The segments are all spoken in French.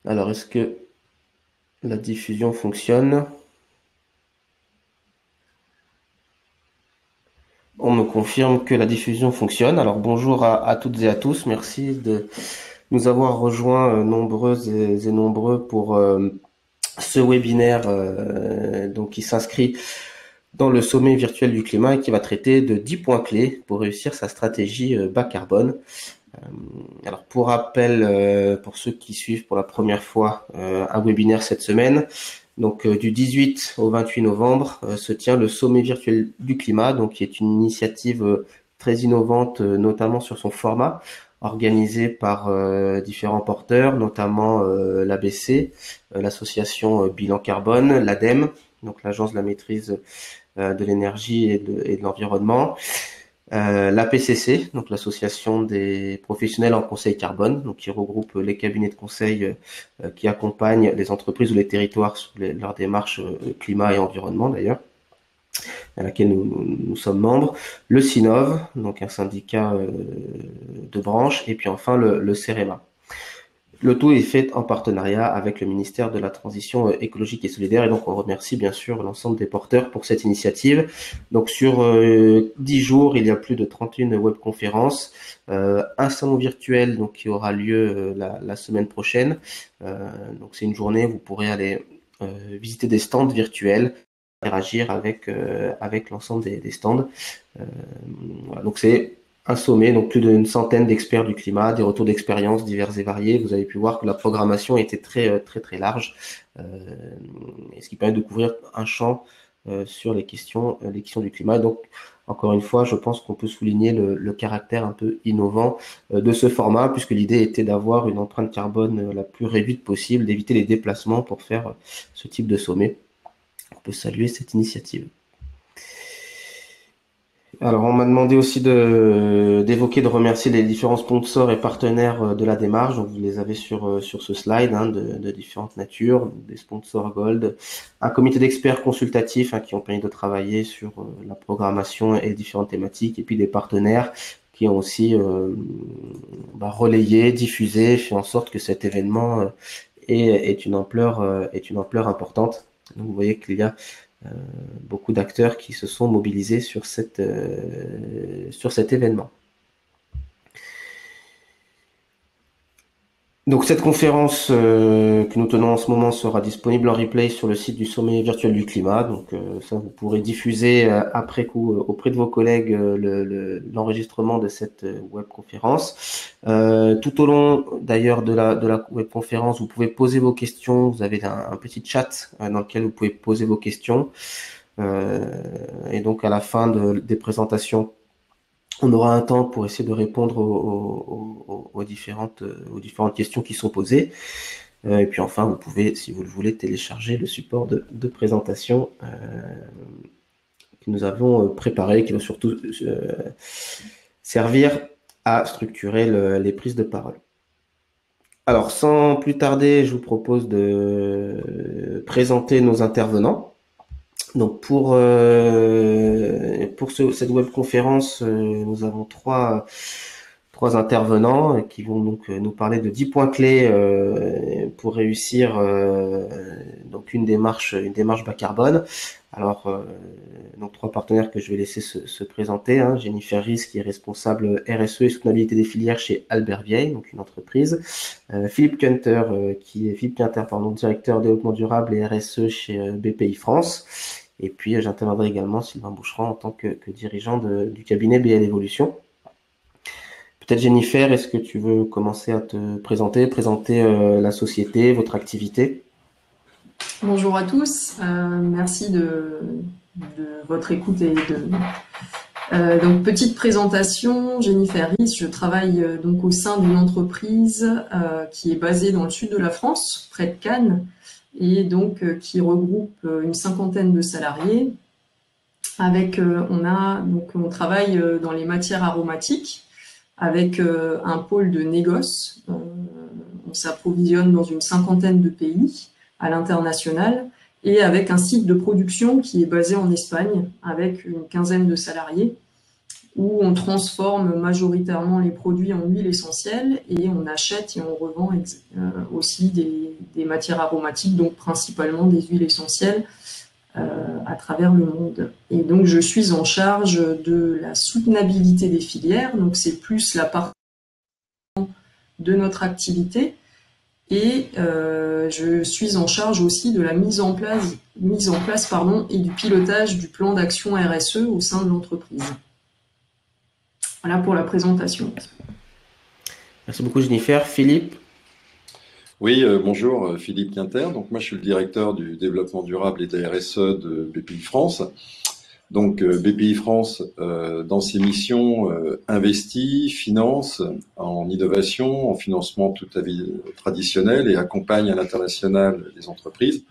Alors, est-ce que la diffusion fonctionne? On me confirme que la diffusion fonctionne. Alors, bonjour à toutes et à tous. Merci de nous avoir rejoints nombreuses et nombreux pour ce webinaire donc qui s'inscrit dans le sommet virtuel du climat et qui va traiter de 10 points clés pour réussir sa stratégie bas carbone. Alors pour rappel, pour ceux qui suivent pour la première fois un webinaire cette semaine, donc du 18 au 28 novembre se tient le sommet virtuel du climat, donc qui est une initiative très innovante, notamment sur son format, organisée par différents porteurs, notamment l'ABC, l'association Bilan Carbone, l'ADEME, donc l'Agence de la maîtrise de l'énergie et de l'environnement, l'APCC, donc l'association des professionnels en conseil carbone, donc qui regroupe les cabinets de conseil qui accompagnent les entreprises ou les territoires sur leur démarche climat et environnement d'ailleurs, à laquelle nous sommes membres, le CINOV, donc un syndicat de branche, et puis enfin le CEREMA. Le tout est fait en partenariat avec le ministère de la Transition écologique et solidaire, et donc on remercie bien sûr l'ensemble des porteurs pour cette initiative. Donc sur 10 jours, il y a plus de 31 webconférences, un salon virtuel donc qui aura lieu la semaine prochaine. Donc c'est une journée où vous pourrez aller visiter des stands virtuels, interagir avec l'ensemble des stands. Voilà, donc c'est un sommet, donc plus d'une centaine d'experts du climat, des retours d'expériences divers et variés. Vous avez pu voir que la programmation était très large, et ce qui permet de couvrir un champ sur les questions du climat. Donc, encore une fois, je pense qu'on peut souligner le caractère un peu innovant de ce format, puisque l'idée était d'avoir une empreinte carbone la plus réduite possible, d'éviter les déplacements pour faire ce type de sommet. On peut saluer cette initiative. Alors, on m'a demandé aussi d'évoquer, de remercier les différents sponsors et partenaires de la démarche. Donc, vous les avez sur ce slide, hein, de différentes natures, des sponsors Gold, un comité d'experts consultatifs qui ont permis de travailler sur la programmation et les différentes thématiques, et puis des partenaires qui ont aussi relayé, diffusé, fait en sorte que cet événement est une ampleur importante. Donc, vous voyez qu'il y a beaucoup d'acteurs qui se sont mobilisés sur cet événement. Donc cette conférence que nous tenons en ce moment sera disponible en replay sur le site du sommet virtuel du climat. Donc ça, vous pourrez diffuser après coup auprès de vos collègues l'enregistrement de cette webconférence. Tout au long d'ailleurs de la webconférence, vous pouvez poser vos questions. Vous avez un petit chat dans lequel vous pouvez poser vos questions. Et donc à la fin des présentations, on aura un temps pour essayer de répondre aux différentes questions qui sont posées. Et puis enfin, vous pouvez, si vous le voulez, télécharger le support de présentation que nous avons préparé, qui va surtout servir à structurer les prises de parole. Alors, sans plus tarder, je vous propose de présenter nos intervenants. Donc cette webconférence, nous avons trois intervenants qui vont donc nous parler de 10 points clés pour réussir donc une démarche bas carbone. Alors donc trois partenaires que je vais laisser se présenter, hein. Jennifer Ries qui est responsable RSE et soutenabilité des filières chez Albert Vieille, donc une entreprise. Philippe Kunter directeur développement durable et RSE chez BPI France. Et puis j'interviendrai également Sylvain Boucheron en tant que dirigeant du cabinet BL Evolution. Peut-être Jennifer, est-ce que tu veux commencer à te présenter la société, votre activité? Bonjour à tous, merci de votre écoute et donc petite présentation. Jennifer Ries, je travaille donc au sein d'une entreprise qui est basée dans le sud de la France, près de Cannes, et donc qui regroupe une cinquantaine de salariés. On travaille dans les matières aromatiques avec un pôle de négoce. On s'approvisionne dans une cinquantaine de pays à l'international et avec un site de production qui est basé en Espagne avec une quinzaine de salariés. où on transforme majoritairement les produits en huile essentielle et on achète et on revend aussi des matières aromatiques, donc principalement des huiles essentielles à travers le monde. Et donc je suis en charge de la soutenabilité des filières, donc c'est plus la partie de notre activité. Et je suis en charge aussi de la mise en place et du pilotage du plan d'action RSE au sein de l'entreprise. Voilà pour la présentation. Merci beaucoup Jennifer. Philippe? Oui, bonjour, Philippe Quinter. Donc moi, je suis le directeur du développement durable et de la RSE de BPI France. Donc BPI France, dans ses missions, investit, finance en innovation, en financement toute la vie traditionnelle et accompagne à l'international les entreprises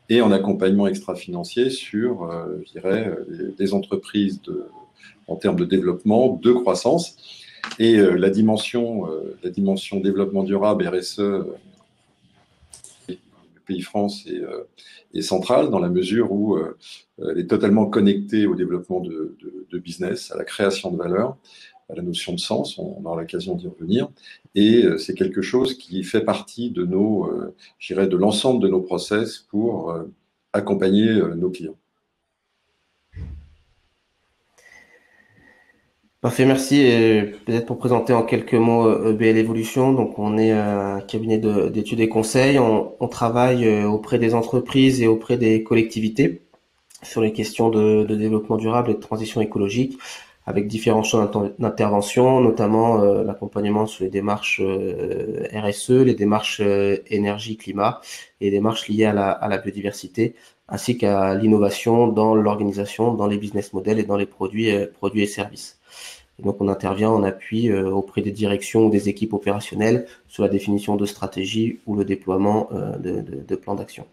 et en accompagnement extra-financier sur, je dirais, des entreprises en termes de développement, de croissance. Et la dimension développement durable RSE BPI France est centrale dans la mesure où elle est totalement connectée au développement de business, à la création de valeur, à la notion de sens, on aura l'occasion d'y revenir, et c'est quelque chose qui fait partie de je dirais, de l'ensemble de nos process pour accompagner nos clients. Parfait, merci. Et peut-être pour présenter en quelques mots EBL Evolution. Donc, on est un cabinet d'études et conseils. On travaille auprès des entreprises et auprès des collectivités sur les questions de développement durable et de transition écologique, avec différents champs d'intervention, notamment l'accompagnement sur les démarches RSE, les démarches énergie-climat et les démarches liées à la biodiversité, ainsi qu'à l'innovation dans l'organisation, dans les business models et dans les produits et services. Et donc, on intervient en appui auprès des directions ou des équipes opérationnelles sur la définition de stratégies ou le déploiement de plans d'action.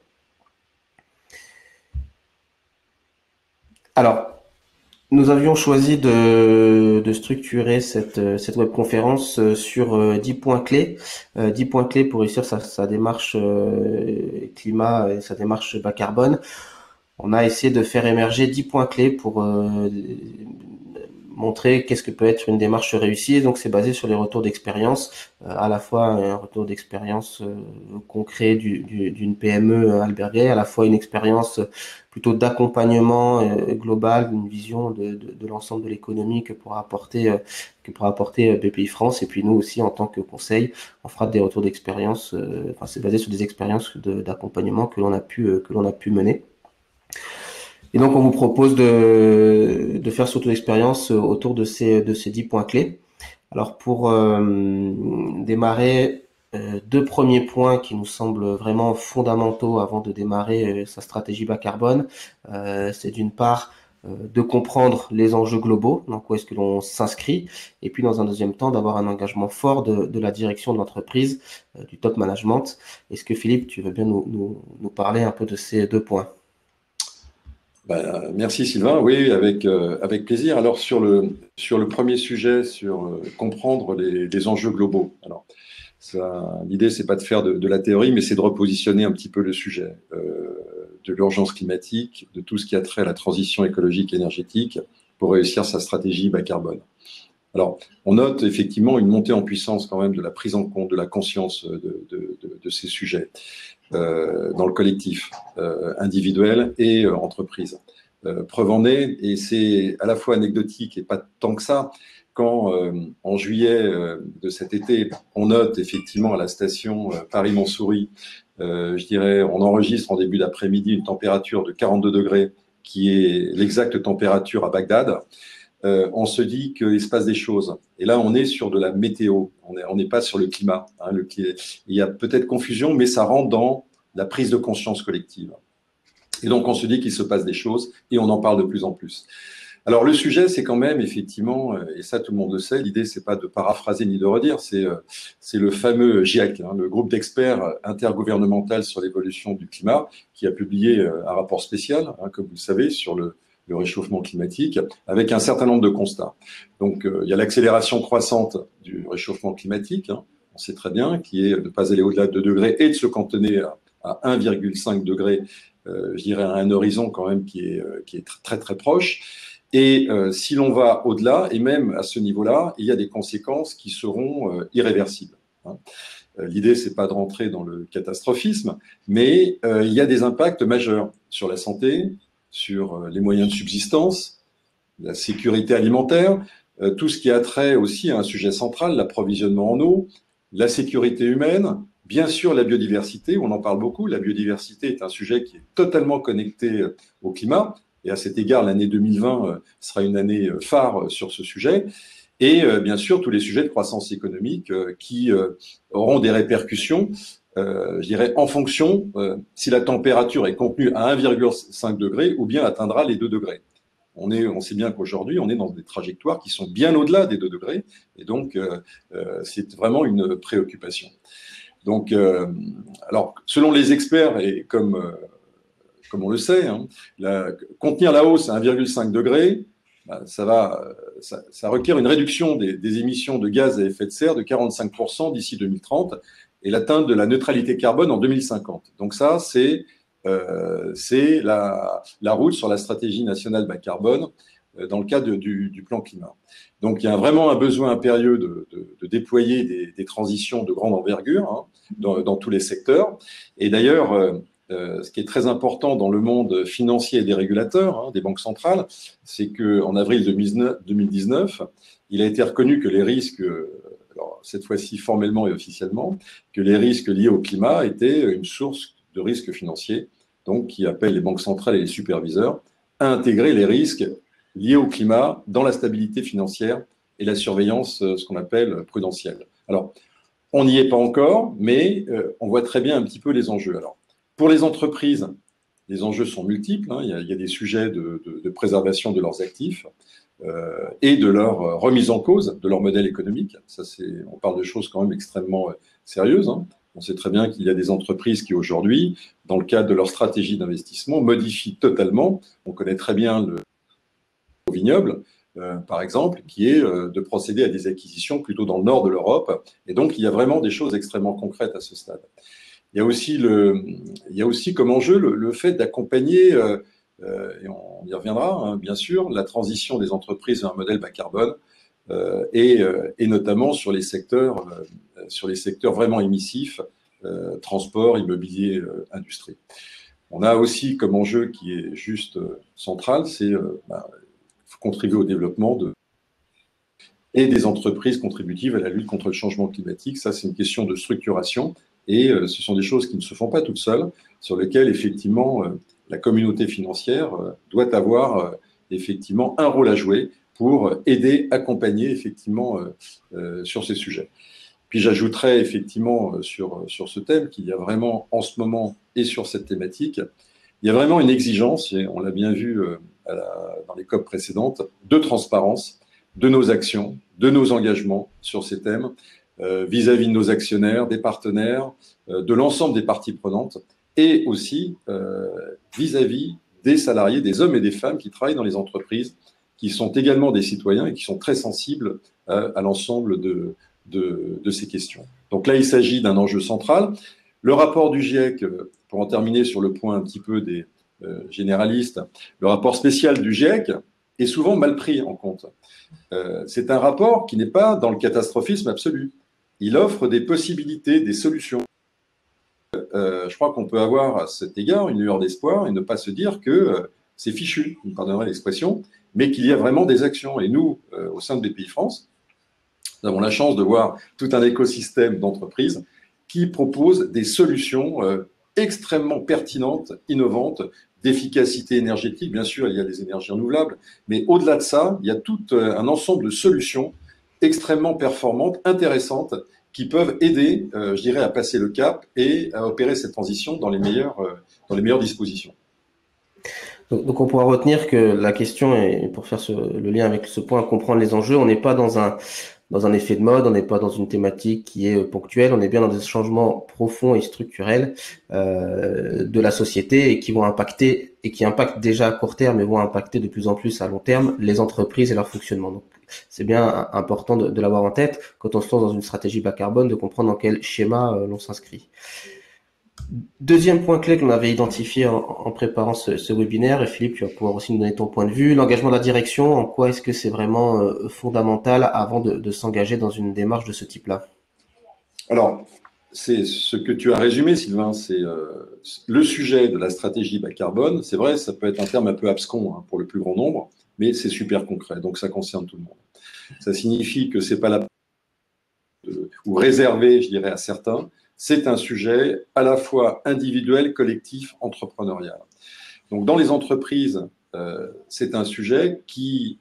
Alors, nous avions choisi de structurer cette webconférence sur 10 points clés. 10 points clés pour réussir sa démarche climat et sa démarche bas carbone. On a essayé de faire émerger 10 points clés pour montrer qu'est-ce que peut être une démarche réussie. Et donc, c'est basé sur les retours d'expérience, à la fois un retour d'expérience concret d'une PME alberguée, à la fois une expérience plutôt d'accompagnement global, une vision de l'ensemble de l'économie que pourra apporter BPI France. Et puis nous aussi, en tant que conseil, on fera des retours d'expérience. Enfin, c'est basé sur des expériences d'accompagnement que l'on a pu mener. Et donc, on vous propose de faire surtout l'expérience autour de ces 10 points clés. Alors, pour démarrer, 2 premiers points qui nous semblent vraiment fondamentaux avant de démarrer sa stratégie bas carbone, c'est d'une part de comprendre les enjeux globaux, donc où est-ce que l'on s'inscrit, et puis dans un deuxième temps, d'avoir un engagement fort de la direction de l'entreprise, du top management. Est-ce que Philippe, tu veux bien nous parler un peu de ces 2 points ? Merci Sylvain, oui, avec plaisir. Alors sur le premier sujet, sur comprendre les enjeux globaux. Alors l'idée c'est pas de faire de la théorie, mais c'est de repositionner un petit peu le sujet de l'urgence climatique, de tout ce qui a trait à la transition écologique et énergétique pour réussir sa stratégie bas carbone. Alors, on note effectivement une montée en puissance quand même de la prise en compte, de la conscience de ces sujets dans le collectif individuel et entreprise. Preuve en est, et c'est à la fois anecdotique et pas tant que ça, quand en juillet de cet été, on note effectivement à la station Paris-Montsouris, je dirais, on enregistre en début d'après-midi une température de 42 degrés, qui est l'exacte température à Bagdad. On se dit qu'il se passe des choses. Et là, on est sur de la météo, on n'est pas sur le climat. Hein, il y a peut-être confusion, mais ça rentre dans la prise de conscience collective. Et donc, on se dit qu'il se passe des choses et on en parle de plus en plus. Alors, le sujet, c'est quand même, effectivement, et ça, tout le monde le sait, l'idée, c'est pas de paraphraser ni de redire, c'est le fameux GIEC, hein, le groupe d'experts intergouvernemental sur l'évolution du climat, qui a publié un rapport spécial, hein, comme vous le savez, sur le réchauffement climatique, avec un certain nombre de constats. Donc, il y a l'accélération croissante du réchauffement climatique, hein, on sait très bien, qui est de ne pas aller au-delà de 2 degrés et de se cantonner à 1,5 degré, je dirais à un horizon quand même qui est très très proche. Et si l'on va au-delà, et même à ce niveau-là, il y a des conséquences qui seront irréversibles. Hein. L'idée, c'est pas de rentrer dans le catastrophisme, mais il y a des impacts majeurs sur la santé, sur les moyens de subsistance, la sécurité alimentaire, tout ce qui a trait aussi à un sujet central, l'approvisionnement en eau, la sécurité humaine, bien sûr la biodiversité, on en parle beaucoup, la biodiversité est un sujet qui est totalement connecté au climat, et à cet égard, l'année 2020 sera une année phare sur ce sujet, et bien sûr tous les sujets de croissance économique qui auront des répercussions, je dirais, en fonction si la température est contenue à 1,5 degré ou bien atteindra les 2 degrés. On sait bien qu'aujourd'hui, on est dans des trajectoires qui sont bien au-delà des 2 degrés, et donc c'est vraiment une préoccupation. Donc, alors, selon les experts, et comme on le sait, hein, contenir la hausse à 1,5 degré, bah, ça requiert une réduction des émissions de gaz à effet de serre de 45% d'ici 2030 et l'atteinte de la neutralité carbone en 2050. Donc ça, c'est la route sur la stratégie nationale bas carbone dans le cadre du plan climat. Donc il y a vraiment un besoin impérieux de déployer des transitions de grande envergure hein, dans tous les secteurs. Et d'ailleurs, ce qui est très important dans le monde financier et des régulateurs, hein, des banques centrales, c'est qu'en avril 2019, il a été reconnu que les risques, alors cette fois-ci formellement et officiellement, que les risques liés au climat étaient une source de risques financiers, donc qui appelle les banques centrales et les superviseurs à intégrer les risques liés au climat dans la stabilité financière et la surveillance, ce qu'on appelle prudentielle. Alors, on n'y est pas encore, mais on voit très bien un petit peu les enjeux. Alors, pour les entreprises, les enjeux sont multiples. Hein. Il y a des sujets de préservation de leurs actifs et de leur remise en cause de leur modèle économique. Ça, on parle de choses quand même extrêmement sérieuses. Hein. On sait très bien qu'il y a des entreprises qui aujourd'hui, dans le cadre de leur stratégie d'investissement, modifient totalement. On connaît très bien le vignoble, par exemple, qui est de procéder à des acquisitions plutôt dans le nord de l'Europe. Et donc, il y a vraiment des choses extrêmement concrètes à ce stade. Il y a aussi comme enjeu le fait d'accompagner, et on y reviendra, hein, bien sûr, la transition des entreprises vers un modèle bas carbone, et notamment sur les secteurs vraiment émissifs, transport, immobilier, industrie. On a aussi comme enjeu qui est juste central, c'est contribuer au développement et des entreprises contributives à la lutte contre le changement climatique. Ça, c'est une question de structuration et ce sont des choses qui ne se font pas toutes seules, sur lesquelles, effectivement, la communauté financière doit avoir effectivement un rôle à jouer pour aider, accompagner, effectivement, sur ces sujets. Puis j'ajouterais, effectivement, sur ce thème qu'il y a vraiment, en ce moment, et sur cette thématique, il y a vraiment une exigence, et on l'a bien vu dans les COP précédentes, de transparence de nos actions, de nos engagements sur ces thèmes, vis-à-vis de nos actionnaires, des partenaires, de l'ensemble des parties prenantes, et aussi vis-à-vis des salariés, des hommes et des femmes qui travaillent dans les entreprises, qui sont également des citoyens et qui sont très sensibles à l'ensemble de ces questions. Donc là, il s'agit d'un enjeu central. Le rapport du GIEC, pour en terminer sur le point un petit peu des généralistes, le rapport spécial du GIEC est souvent mal pris en compte. C'est un rapport qui n'est pas dans le catastrophisme absolu. Il offre des possibilités, des solutions. Je crois qu'on peut avoir à cet égard une lueur d'espoir et ne pas se dire que c'est fichu, vous me pardonnerez l'expression, mais qu'il y a vraiment des actions. Et nous, au sein de Bpifrance, nous avons la chance de voir tout un écosystème d'entreprises qui proposent des solutions extrêmement pertinentes, innovantes, d'efficacité énergétique. Bien sûr, il y a des énergies renouvelables, mais au-delà de ça, il y a tout un ensemble de solutions extrêmement performantes, intéressantes, qui peuvent aider, je dirais, à passer le cap et à opérer cette transition dans les meilleures dispositions. Donc on pourra retenir que la question, et pour faire le lien avec ce point, comprendre les enjeux, on n'est pas dans un effet de mode, on n'est pas dans une thématique qui est ponctuelle, on est bien dans des changements profonds et structurels de la société et qui vont impacter, et qui impactent déjà à court terme et vont impacter de plus en plus à long terme les entreprises et leur fonctionnement. Donc c'est bien important de l'avoir en tête quand on se lance dans une stratégie bas carbone, de comprendre dans quel schéma l'on s'inscrit. Deuxième point clé que l'on avait identifié en préparant ce webinaire, et Philippe, tu vas pouvoir aussi nous donner ton point de vue, l'engagement de la direction, en quoi est-ce que c'est vraiment fondamental avant de s'engager dans une démarche de ce type-là? Alors, c'est ce que tu as résumé, Sylvain, c'est le sujet de la stratégie bas carbone. C'est vrai, ça peut être un terme un peu abscon hein, pour le plus grand nombre, mais c'est super concret, donc ça concerne tout le monde. Ça signifie que c'est pas la ou réservé, je dirais, à certains. C'est un sujet à la fois individuel, collectif, entrepreneurial. Donc, dans les entreprises, c'est un sujet qui,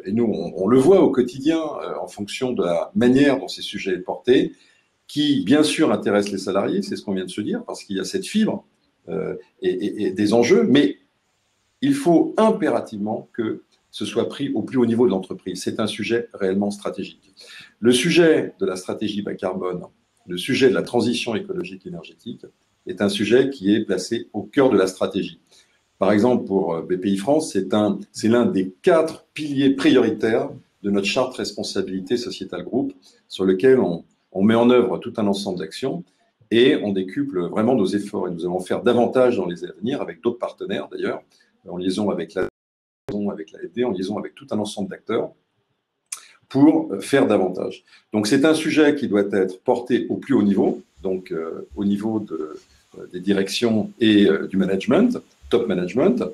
et nous, on le voit au quotidien en fonction de la manière dont ces sujets sont portés, qui, bien sûr, intéresse les salariés, c'est ce qu'on vient de se dire, parce qu'il y a cette fibre et des enjeux, mais il faut impérativement que ce soit pris au plus haut niveau de l'entreprise. C'est un sujet réellement stratégique. Le sujet de la stratégie bas carbone, le sujet de la transition écologique énergétique est un sujet qui est placé au cœur de la stratégie. Par exemple, pour BPI France, c'est l'un des 4 piliers prioritaires de notre charte responsabilité sociétale groupe, sur lequel on met en œuvre tout un ensemble d'actions et on décuple vraiment nos efforts. Et nous allons faire davantage dans les années à venir avec d'autres partenaires d'ailleurs, en liaison avec l'AFD, en liaison avec tout un ensemble d'acteurs, pour faire davantage. Donc c'est un sujet qui doit être porté au plus haut niveau, donc au niveau des directions et du management, top management,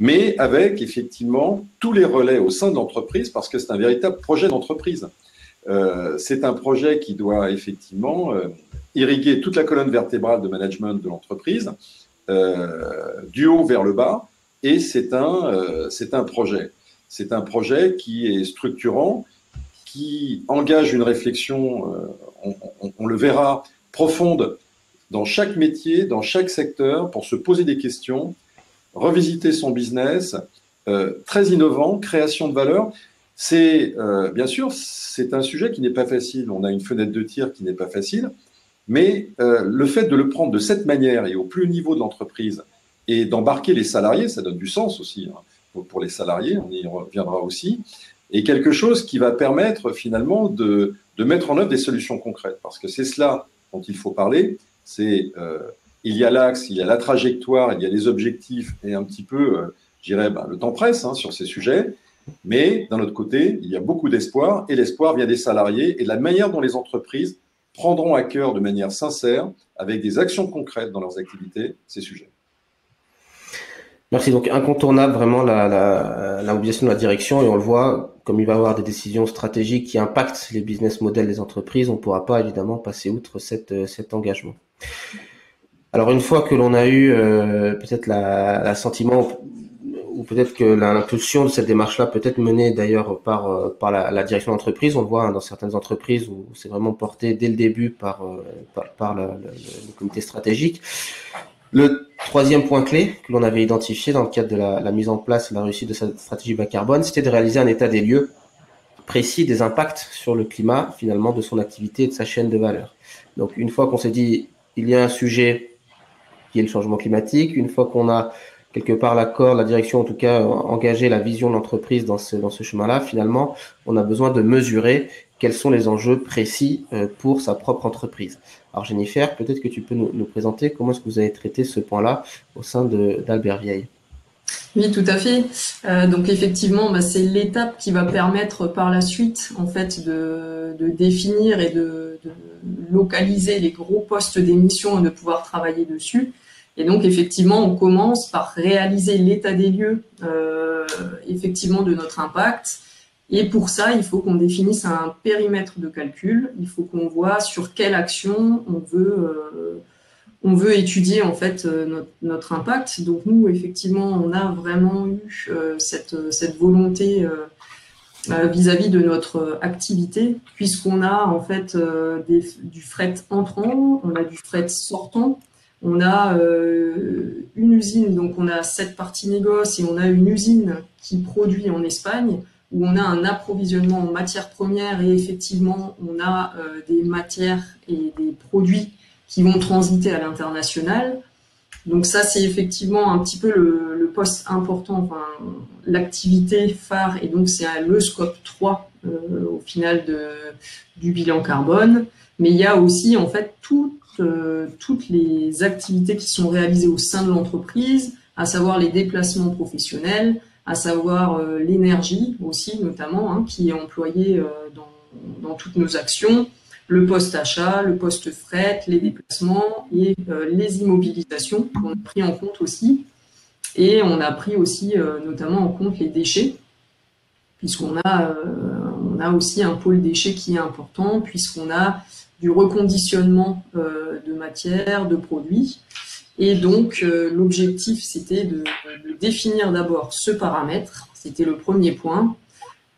mais avec effectivement tous les relais au sein de l'entreprise, parce que c'est un véritable projet d'entreprise. C'est un projet qui doit effectivement irriguer toute la colonne vertébrale de management de l'entreprise, du haut vers le bas, et c'est un projet. C'est un projet qui est structurant, qui engage une réflexion, on le verra, profonde dans chaque métier, dans chaque secteur, pour se poser des questions, revisiter son business, très innovant, création de valeur. C'est bien sûr, c'est un sujet qui n'est pas facile. On a une fenêtre de tir qui n'est pas facile, mais le fait de le prendre de cette manière et au plus haut niveau de l'entreprise et d'embarquer les salariés, ça donne du sens aussi hein, pour les salariés, on y reviendra aussi, et quelque chose qui va permettre finalement de mettre en œuvre des solutions concrètes, parce que c'est cela dont il faut parler. C'est il y a l'axe, il y a la trajectoire, il y a les objectifs et un petit peu, je dirais, le temps presse hein, sur ces sujets. Mais d'un autre côté, il y a beaucoup d'espoir et l'espoir vient des salariés et de la manière dont les entreprises prendront à cœur de manière sincère, avec des actions concrètes dans leurs activités, ces sujets. Merci. Donc, incontournable vraiment la mobilisation de la direction, et on le voit, comme il va y avoir des décisions stratégiques qui impactent les business models des entreprises, on ne pourra pas évidemment passer outre cet engagement. Alors, une fois que l'on a eu peut-être l'assentiment, ou peut-être que l'impulsion de cette démarche-là peut être menée d'ailleurs par la direction d'entreprise, on le voit hein, dans certaines entreprises où c'est vraiment porté dès le début par le comité stratégique. Le troisième point clé que l'on avait identifié dans le cadre de la mise en place et la réussite de cette stratégie bas carbone, c'était de réaliser un état des lieux précis des impacts sur le climat, finalement, de son activité et de sa chaîne de valeur. Donc, une fois qu'on s'est dit, il y a un sujet qui est le changement climatique, une fois qu'on a quelque part l'accord, la direction en tout cas, engagé la vision de l'entreprise dans ce chemin-là, finalement, on a besoin de mesurer quels sont les enjeux précis pour sa propre entreprise. Alors Jennifer, peut-être que tu peux nous présenter comment est-ce que vous avez traité ce point-là au sein d'Albert Vieille. Oui, tout à fait. Donc effectivement, c'est l'étape qui va permettre par la suite, en fait, de définir et de localiser les gros postes d'émission et de pouvoir travailler dessus. Et donc effectivement, on commence par réaliser l'état des lieux, effectivement, de notre impact. Et pour ça, il faut qu'on définisse un périmètre de calcul. Il faut qu'on voit sur quelle action on veut étudier en fait notre impact. Donc nous, effectivement, on a vraiment eu cette volonté vis-à-vis de notre activité, puisqu'on a en fait du fret entrant, on a du fret sortant, on a une usine, donc on a cette partie négoce et on a une usine qui produit en Espagne, où on a un approvisionnement en matières premières et effectivement on a des matières et des produits qui vont transiter à l'international. Donc ça, c'est effectivement un petit peu le poste important, enfin, l'activité phare, et donc c'est le scope 3 au final du bilan carbone. Mais il y a aussi en fait toute toutes les activités qui sont réalisées au sein de l'entreprise, à savoir les déplacements professionnels, à savoir l'énergie aussi notamment, hein, qui est employée dans toutes nos actions, le post-achat, le post-fret, les déplacements et les immobilisations qu'on a pris en compte aussi. Et on a pris aussi notamment en compte les déchets, puisqu'on a aussi un pôle déchets qui est important, puisqu'on a du reconditionnement de matières, de produits. Et donc, l'objectif, c'était de définir d'abord ce paramètre. C'était le premier point.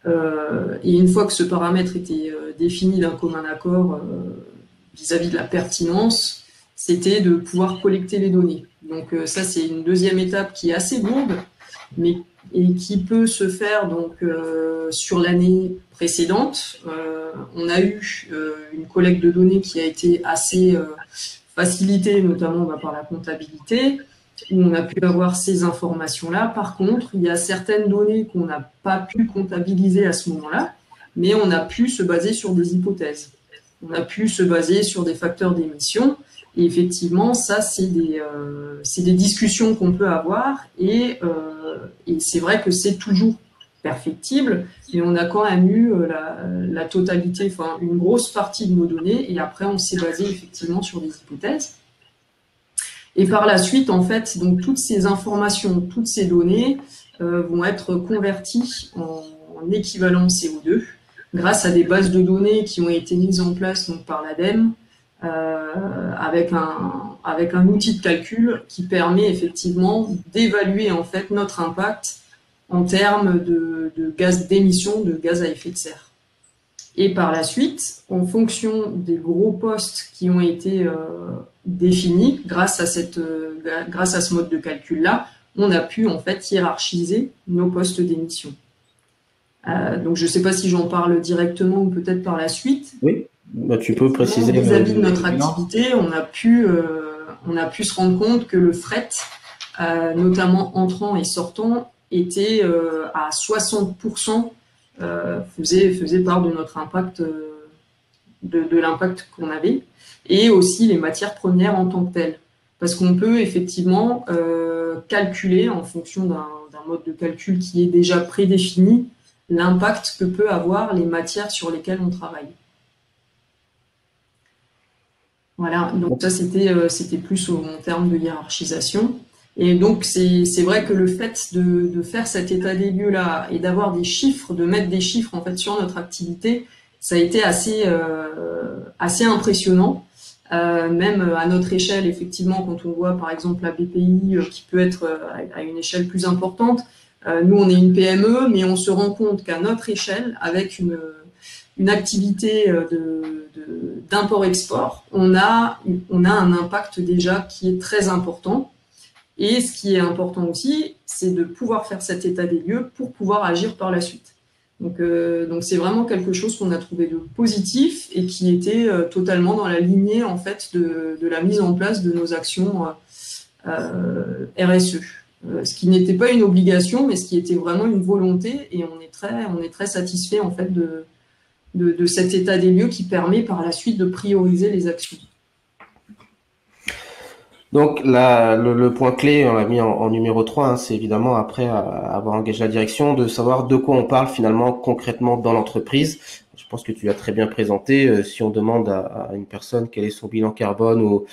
Et une fois que ce paramètre était défini d'un commun accord vis-à-vis de la pertinence, c'était de pouvoir collecter les données. Donc ça, c'est une deuxième étape qui est assez lourde, mais et qui peut se faire donc sur l'année précédente. On a eu une collecte de données qui a été assez facilitée, notamment par la comptabilité, où on a pu avoir ces informations-là. Par contre, il y a certaines données qu'on n'a pas pu comptabiliser à ce moment-là, mais on a pu se baser sur des hypothèses. On a pu se baser sur des facteurs d'émission. Et effectivement, ça, c'est des discussions qu'on peut avoir. Et c'est vrai que c'est toujours perfectible, mais on a quand même eu la totalité, enfin une grosse partie de nos données. Et après, on s'est basé effectivement sur des hypothèses. Et par la suite, en fait, donc toutes ces informations, toutes ces données vont être converties en équivalent CO2 grâce à des bases de données qui ont été mises en place donc, par l'ADEME avec un outil de calcul qui permet effectivement d'évaluer en fait notre impact en termes de gaz d'émissions de gaz à effet de serre. Et par la suite, en fonction des gros postes qui ont été définis grâce à ce mode de calcul-là, on a pu en fait hiérarchiser nos postes d'émission. Donc je ne sais pas si j'en parle directement ou peut-être par la suite. Oui, bah, tu peux préciser. Vis-à-vis de notre activité, on a pu se rendre compte que le fret, notamment entrant et sortant, était à 60%, faisait part de notre impact, de l'impact qu'on avait, et aussi les matières premières en tant que telles. Parce qu'on peut effectivement calculer en fonction d'un mode de calcul qui est déjà prédéfini l'impact que peut avoir les matières sur lesquelles on travaille. Voilà, donc ça c'était plus en termes de hiérarchisation. Et donc c'est vrai que le fait de faire cet état des lieux là et d'avoir des chiffres, de mettre des chiffres en fait sur notre activité, ça a été assez impressionnant. Même à notre échelle, effectivement, quand on voit par exemple la BPI qui peut être à une échelle plus importante, nous on est une PME, mais on se rend compte qu'à notre échelle, avec une activité d'import-export, on a un impact déjà qui est très important. Et ce qui est important aussi, c'est de pouvoir faire cet état des lieux pour pouvoir agir par la suite. Donc c'est vraiment quelque chose qu'on a trouvé de positif et qui était totalement dans la lignée en fait de la mise en place de nos actions RSE. Ce qui n'était pas une obligation, mais ce qui était vraiment une volonté, et on est très satisfait en fait de cet état des lieux qui permet par la suite de prioriser les actions. Donc là, le point clé, on l'a mis en numéro 3, hein, c'est évidemment après avoir engagé la direction, de savoir de quoi on parle finalement concrètement dans l'entreprise. Je pense que tu l'as très bien présenté. Si on demande à une personne quel est son bilan carbone ou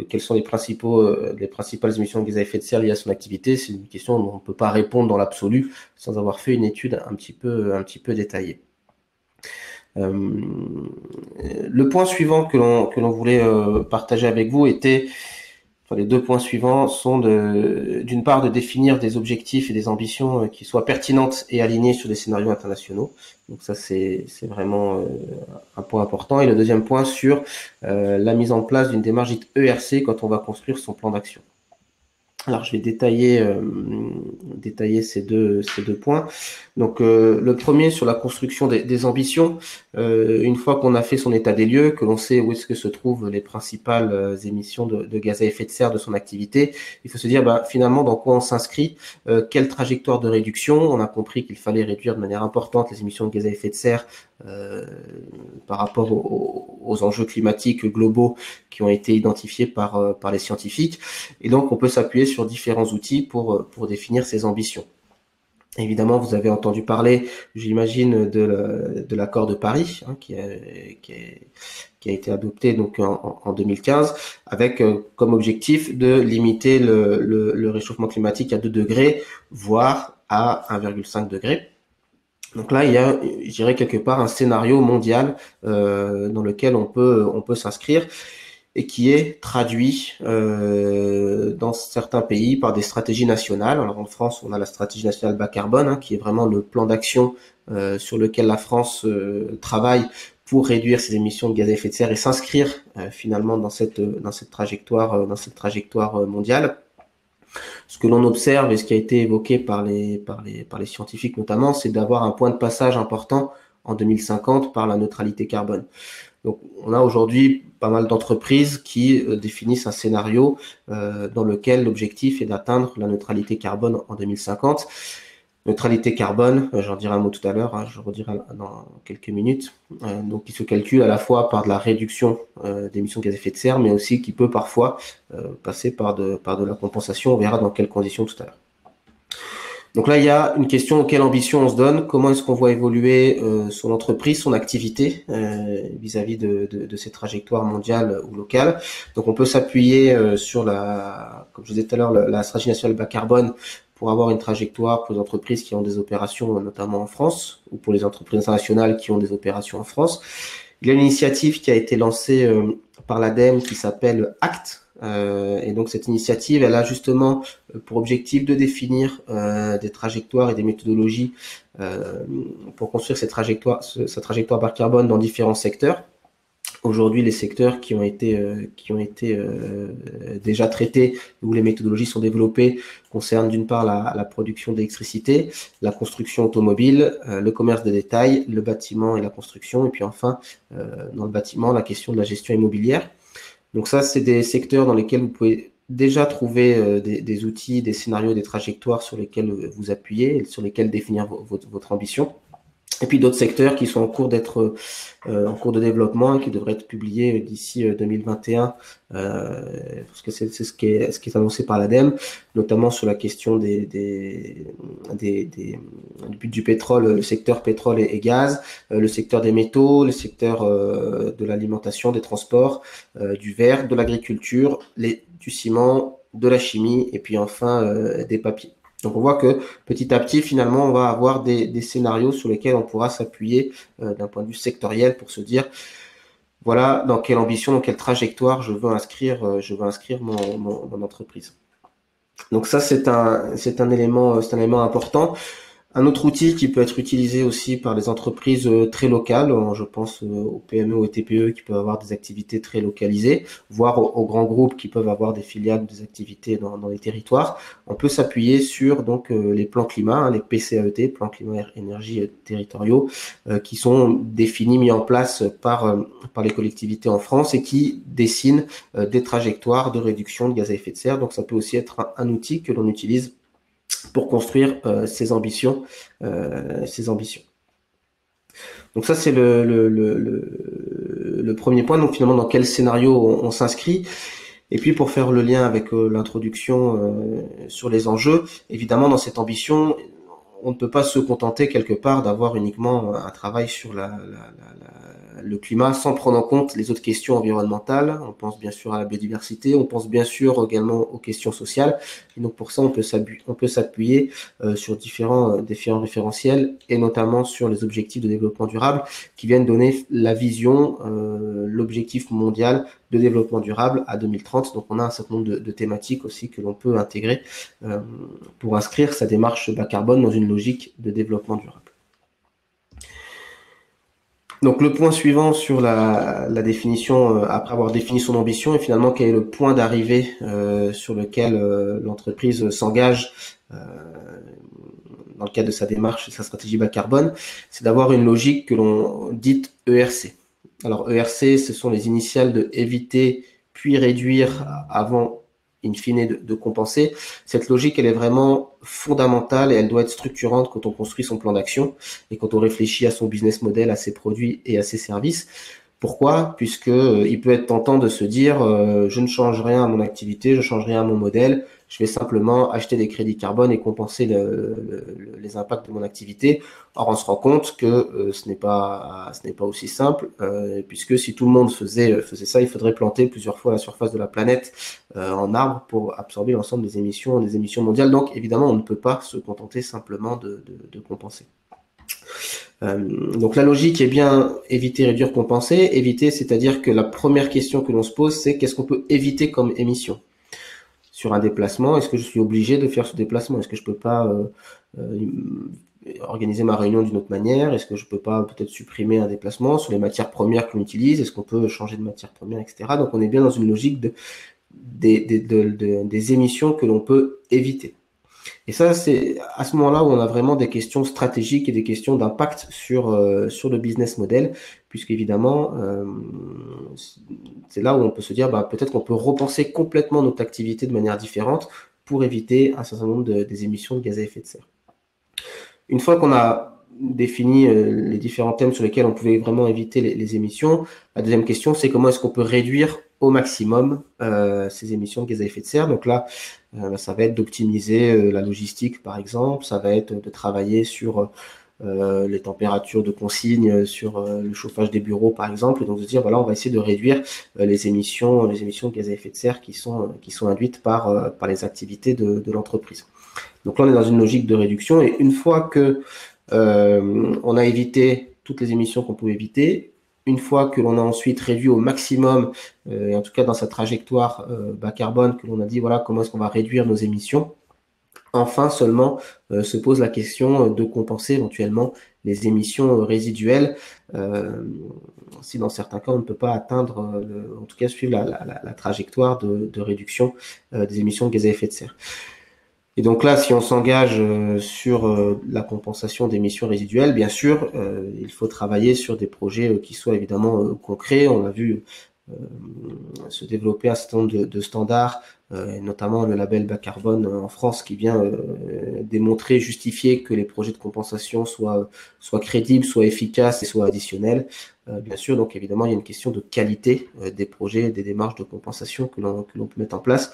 quelles sont les principales émissions de gaz à effet de serre liées à son activité, c'est une question dont on ne peut pas répondre dans l'absolu sans avoir fait une étude un petit peu détaillée. Le point suivant que l'on voulait partager avec vous était, enfin, les deux points suivants sont d'une part de définir des objectifs et des ambitions qui soient pertinentes et alignées sur des scénarios internationaux. Donc ça c'est vraiment un point important. Et le deuxième point sur la mise en place d'une démarche dite ERC quand on va construire son plan d'action. Alors, je vais détailler ces deux points. Donc, le premier sur la construction des ambitions. Une fois qu'on a fait son état des lieux, que l'on sait où est-ce que se trouvent les principales émissions de gaz à effet de serre de son activité, il faut se dire finalement dans quoi on s'inscrit, quelle trajectoire de réduction. On a compris qu'il fallait réduire de manière importante les émissions de gaz à effet de serre par rapport aux enjeux climatiques globaux qui ont été identifiés par les scientifiques. Et donc, on peut s'appuyer sur différents outils pour définir ces ambitions. Évidemment, vous avez entendu parler, j'imagine, de l'accord de Paris, hein, qui a été adopté donc en 2015, avec comme objectif de limiter le réchauffement climatique à 2 degrés, voire à 1,5 degré. Donc là, il y a, je dirais, quelque part un scénario mondial dans lequel on peut s'inscrire et qui est traduit dans certains pays par des stratégies nationales. Alors en France, on a la stratégie nationale bas carbone, hein, qui est vraiment le plan d'action sur lequel la France travaille pour réduire ses émissions de gaz à effet de serre et s'inscrire finalement dans cette trajectoire mondiale. Ce que l'on observe et ce qui a été évoqué par les scientifiques notamment, c'est d'avoir un point de passage important en 2050 par la neutralité carbone. Donc, on a aujourd'hui pas mal d'entreprises qui définissent un scénario dans lequel l'objectif est d'atteindre la neutralité carbone en 2050. Neutralité carbone, j'en dirai un mot tout à l'heure, hein, je redirai dans quelques minutes, donc qui se calcule à la fois par de la réduction d'émissions de gaz à effet de serre, mais aussi qui peut parfois passer par de la compensation. On verra dans quelles conditions tout à l'heure. Donc là, il y a une question: quelle ambition on se donne? Comment est-ce qu'on voit évoluer son entreprise, son activité vis-à-vis de ces trajectoires mondiales ou locales? Donc on peut s'appuyer sur comme je disais tout à l'heure, la stratégie nationale bas carbone pour avoir une trajectoire pour les entreprises qui ont des opérations notamment en France, ou pour les entreprises internationales qui ont des opérations en France. Il y a une initiative qui a été lancée par l'ADEME qui s'appelle ACT. Et donc cette initiative, elle a justement pour objectif de définir des trajectoires et des méthodologies pour construire sa trajectoire bas carbone dans différents secteurs. Aujourd'hui, les secteurs qui ont été déjà traités, où les méthodologies sont développées, concernent d'une part la production d'électricité, la construction automobile, le commerce de détail, le bâtiment et la construction, et puis enfin, dans le bâtiment, la question de la gestion immobilière. Donc ça, c'est des secteurs dans lesquels vous pouvez déjà trouver des outils, des scénarios, des trajectoires sur lesquels vous appuyez et sur lesquels définir votre ambition. Et puis d'autres secteurs qui sont en cours de développement, qui devraient être publiés d'ici 2021, parce que c'est ce qui est annoncé par l'ADEME, notamment sur la question du but du pétrole, le secteur pétrole et gaz, le secteur des métaux, le secteur de l'alimentation, des transports, du verre, de l'agriculture, du ciment, de la chimie, et puis enfin des papiers. Donc on voit que petit à petit, finalement, on va avoir des scénarios sur lesquels on pourra s'appuyer d'un point de vue sectoriel pour se dire, voilà dans quelle ambition, dans quelle trajectoire je veux inscrire mon entreprise. Donc ça, c'est un élément important. Un autre outil qui peut être utilisé aussi par les entreprises très locales, je pense aux PME, aux TPE qui peuvent avoir des activités très localisées, voire aux grands groupes qui peuvent avoir des filiales, des activités dans les territoires. On peut s'appuyer sur donc les plans climat, hein, les PCAET, plans climat énergie territoriaux, qui sont définis, mis en place par les collectivités en France et qui dessinent des trajectoires de réduction de gaz à effet de serre. Donc ça peut aussi être un outil que l'on utilise pour construire ses ambitions. Donc ça, c'est le premier point. Donc finalement, dans quel scénario on s'inscrit? Et puis pour faire le lien avec l'introduction sur les enjeux, évidemment, dans cette ambition, on ne peut pas se contenter quelque part d'avoir uniquement un travail sur le climat sans prendre en compte les autres questions environnementales. On pense bien sûr à la biodiversité, on pense bien sûr également aux questions sociales. Et donc pour ça, on peut s'appuyer sur différents référentiels et notamment sur les objectifs de développement durable qui viennent donner la vision, l'objectif mondial de développement durable à 2030. Donc on a un certain nombre de thématiques aussi que l'on peut intégrer pour inscrire sa démarche bas carbone dans une logique de développement durable. Donc le point suivant sur la définition, après avoir défini son ambition, et finalement quel est le point d'arrivée sur lequel l'entreprise s'engage dans le cadre de sa démarche, de sa stratégie bas carbone, c'est d'avoir une logique que l'on dit ERC. Alors ERC, ce sont les initiales de éviter puis réduire avant in fine de compenser. Cette logique, elle est vraiment fondamentale et elle doit être structurante quand on construit son plan d'action et quand on réfléchit à son business model, à ses produits et à ses services. Pourquoi? Puisque il peut être tentant de se dire je ne change rien à mon activité, je ne change rien à mon modèle, je vais simplement acheter des crédits carbone et compenser les impacts de mon activité. Or, on se rend compte que ce n'est pas aussi simple, puisque si tout le monde faisait ça, il faudrait planter plusieurs fois la surface de la planète en arbres pour absorber l'ensemble des émissions mondiales. Donc, évidemment, on ne peut pas se contenter simplement de compenser. Donc la logique est bien éviter, réduire, compenser. Éviter, c'est-à-dire que la première question que l'on se pose, c'est qu'est-ce qu'on peut éviter comme émission sur un déplacement? Est-ce que je suis obligé de faire ce déplacement? Est-ce que je peux pas organiser ma réunion d'une autre manière? Est-ce que je peux pas peut-être supprimer un déplacement sur les matières premières que l'on utilise? Est-ce qu'on peut changer de matière première, etc. Donc on est bien dans une logique des émissions que l'on peut éviter. Et ça, c'est à ce moment-là où on a vraiment des questions stratégiques et des questions d'impact sur le business model, puisqu'évidemment, c'est là où on peut se dire, peut-être qu'on peut repenser complètement notre activité de manière différente pour éviter un certain nombre des émissions de gaz à effet de serre. Une fois qu'on a défini les différents thèmes sur lesquels on pouvait vraiment éviter les émissions, la deuxième question, c'est comment est-ce qu'on peut réduire au maximum ces émissions de gaz à effet de serre. Donc là, ça va être d'optimiser la logistique, par exemple. Ça va être de travailler sur les températures de consigne, sur le chauffage des bureaux, par exemple. Et donc de se dire, voilà, on va essayer de réduire les émissions de gaz à effet de serre qui sont induites par les activités de l'entreprise. Donc là, on est dans une logique de réduction. Et une fois que on a évité toutes les émissions qu'on pouvait éviter, une fois que l'on a ensuite réduit au maximum, et en tout cas dans sa trajectoire bas carbone, que l'on a dit voilà comment est-ce qu'on va réduire nos émissions, enfin seulement se pose la question de compenser éventuellement les émissions résiduelles, si dans certains cas on ne peut pas atteindre, en tout cas suivre la trajectoire de réduction des émissions de gaz à effet de serre. Et donc là, si on s'engage sur la compensation d'émissions résiduelles, bien sûr, il faut travailler sur des projets qui soient évidemment concrets. On a vu se développer un certain nombre de standards, notamment le label bas carbone en France qui vient démontrer, justifier que les projets de compensation soient crédibles, soient efficaces et soient additionnels. Bien sûr, donc évidemment, il y a une question de qualité des projets, des démarches de compensation que l'on peut mettre en place.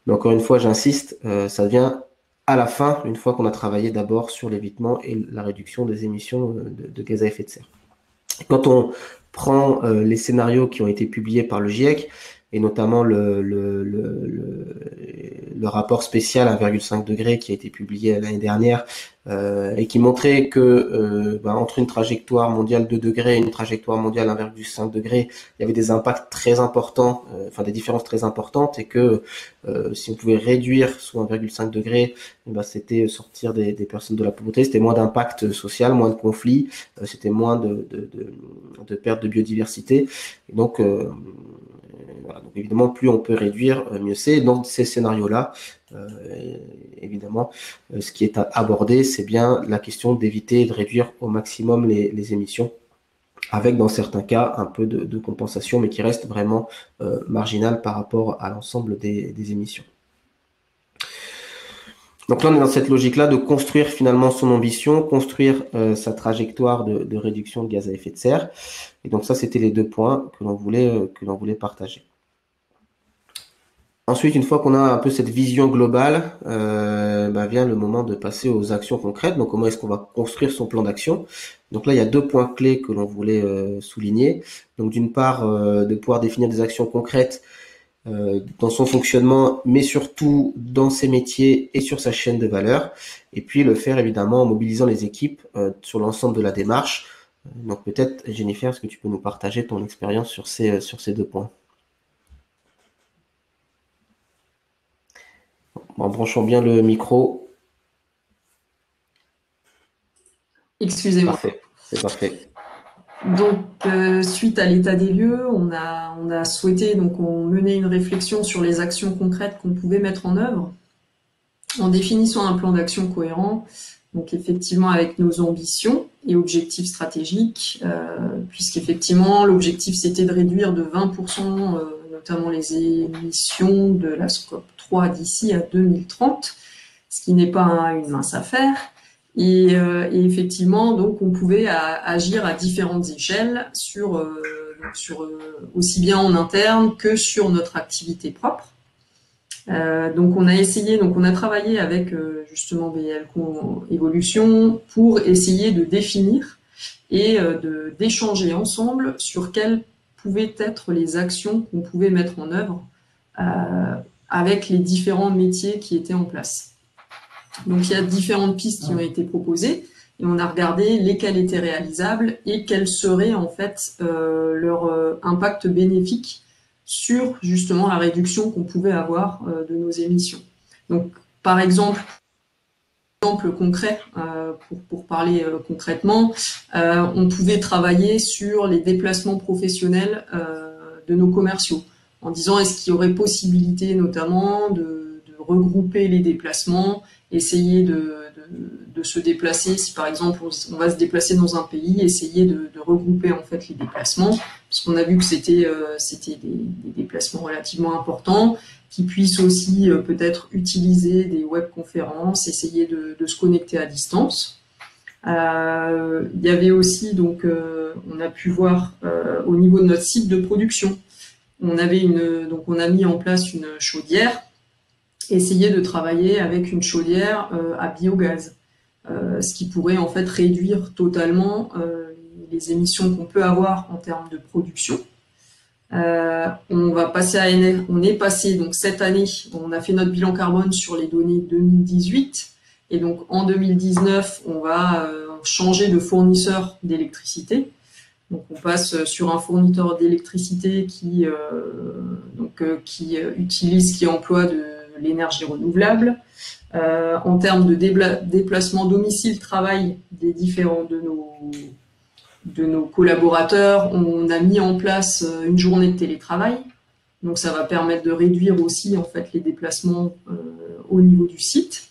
Mais encore une fois, j'insiste, ça vient à la fin, une fois qu'on a travaillé d'abord sur l'évitement et la réduction des émissions de gaz à effet de serre. Quand on prend les scénarios qui ont été publiés par le GIEC, et notamment le rapport spécial 1,5 degré qui a été publié l'année dernière et qui montrait que entre une trajectoire mondiale 2 degrés et une trajectoire mondiale 1,5 degré, il y avait des impacts très importants, des différences très importantes, et que si on pouvait réduire sous 1,5 degré, c'était sortir des personnes de la pauvreté, c'était moins d'impact social, moins de conflits, c'était moins de perte de biodiversité. Et donc, voilà, donc évidemment, plus on peut réduire, mieux c'est. Dans ces scénarios-là, évidemment, ce qui est abordé, c'est bien la question d'éviter et de réduire au maximum les émissions, avec dans certains cas un peu de compensation, mais qui reste vraiment marginal par rapport à l'ensemble des émissions. Donc là, on est dans cette logique-là de construire finalement son ambition, construire sa trajectoire de réduction de gaz à effet de serre. Et donc ça, c'était les deux points que l'on voulait partager. Ensuite, une fois qu'on a un peu cette vision globale, vient le moment de passer aux actions concrètes. Donc, comment est-ce qu'on va construire son plan d'action? Donc là, il y a deux points clés que l'on voulait souligner. Donc, d'une part, de pouvoir définir des actions concrètes dans son fonctionnement, mais surtout dans ses métiers et sur sa chaîne de valeur. Et puis, le faire évidemment en mobilisant les équipes sur l'ensemble de la démarche. Donc, peut-être, Jennifer, est-ce que tu peux nous partager ton expérience sur ces deux points? En branchant bien le micro. Excusez-moi. Parfait, c'est parfait. Donc, suite à l'état des lieux, on a souhaité mener une réflexion sur les actions concrètes qu'on pouvait mettre en œuvre en définissant un plan d'action cohérent, donc effectivement avec nos ambitions et objectifs stratégiques, puisqu'effectivement l'objectif c'était de réduire de 20% notamment les émissions de la scope froid d'ici à 2030, ce qui n'est pas une mince affaire. Et effectivement, donc, on pouvait agir à différentes échelles aussi bien en interne que sur notre activité propre. Donc on a travaillé avec justement BL Evolution pour essayer de définir et d'échanger ensemble sur quelles pouvaient être les actions qu'on pouvait mettre en œuvre avec les différents métiers qui étaient en place. Donc il y a différentes pistes qui ont été proposées et on a regardé lesquelles étaient réalisables et quel serait en fait leur impact bénéfique sur justement la réduction qu'on pouvait avoir de nos émissions. Donc par exemple concret, pour parler concrètement, on pouvait travailler sur les déplacements professionnels de nos commerciaux en disant est-ce qu'il y aurait possibilité notamment de regrouper les déplacements, essayer de se déplacer, si par exemple on va se déplacer dans un pays, essayer de regrouper en fait les déplacements, parce qu'on a vu que c'était des déplacements relativement importants, qui puissent aussi peut-être utiliser des webconférences, essayer de se connecter à distance. Il y avait aussi, donc on a pu voir au niveau de notre site de production, on a mis en place une chaudière, essayer de travailler avec une chaudière à biogaz, ce qui pourrait en fait réduire totalement les émissions qu'on peut avoir en termes de production. On est passé donc cette année, on a fait notre bilan carbone sur les données 2018 et donc en 2019 on va changer de fournisseur d'électricité. Donc on passe sur un fournisseur d'électricité qui emploie de l'énergie renouvelable. En termes de déplacement domicile-travail des différents de nos collaborateurs, on a mis en place une journée de télétravail. Donc ça va permettre de réduire aussi en fait les déplacements au niveau du site.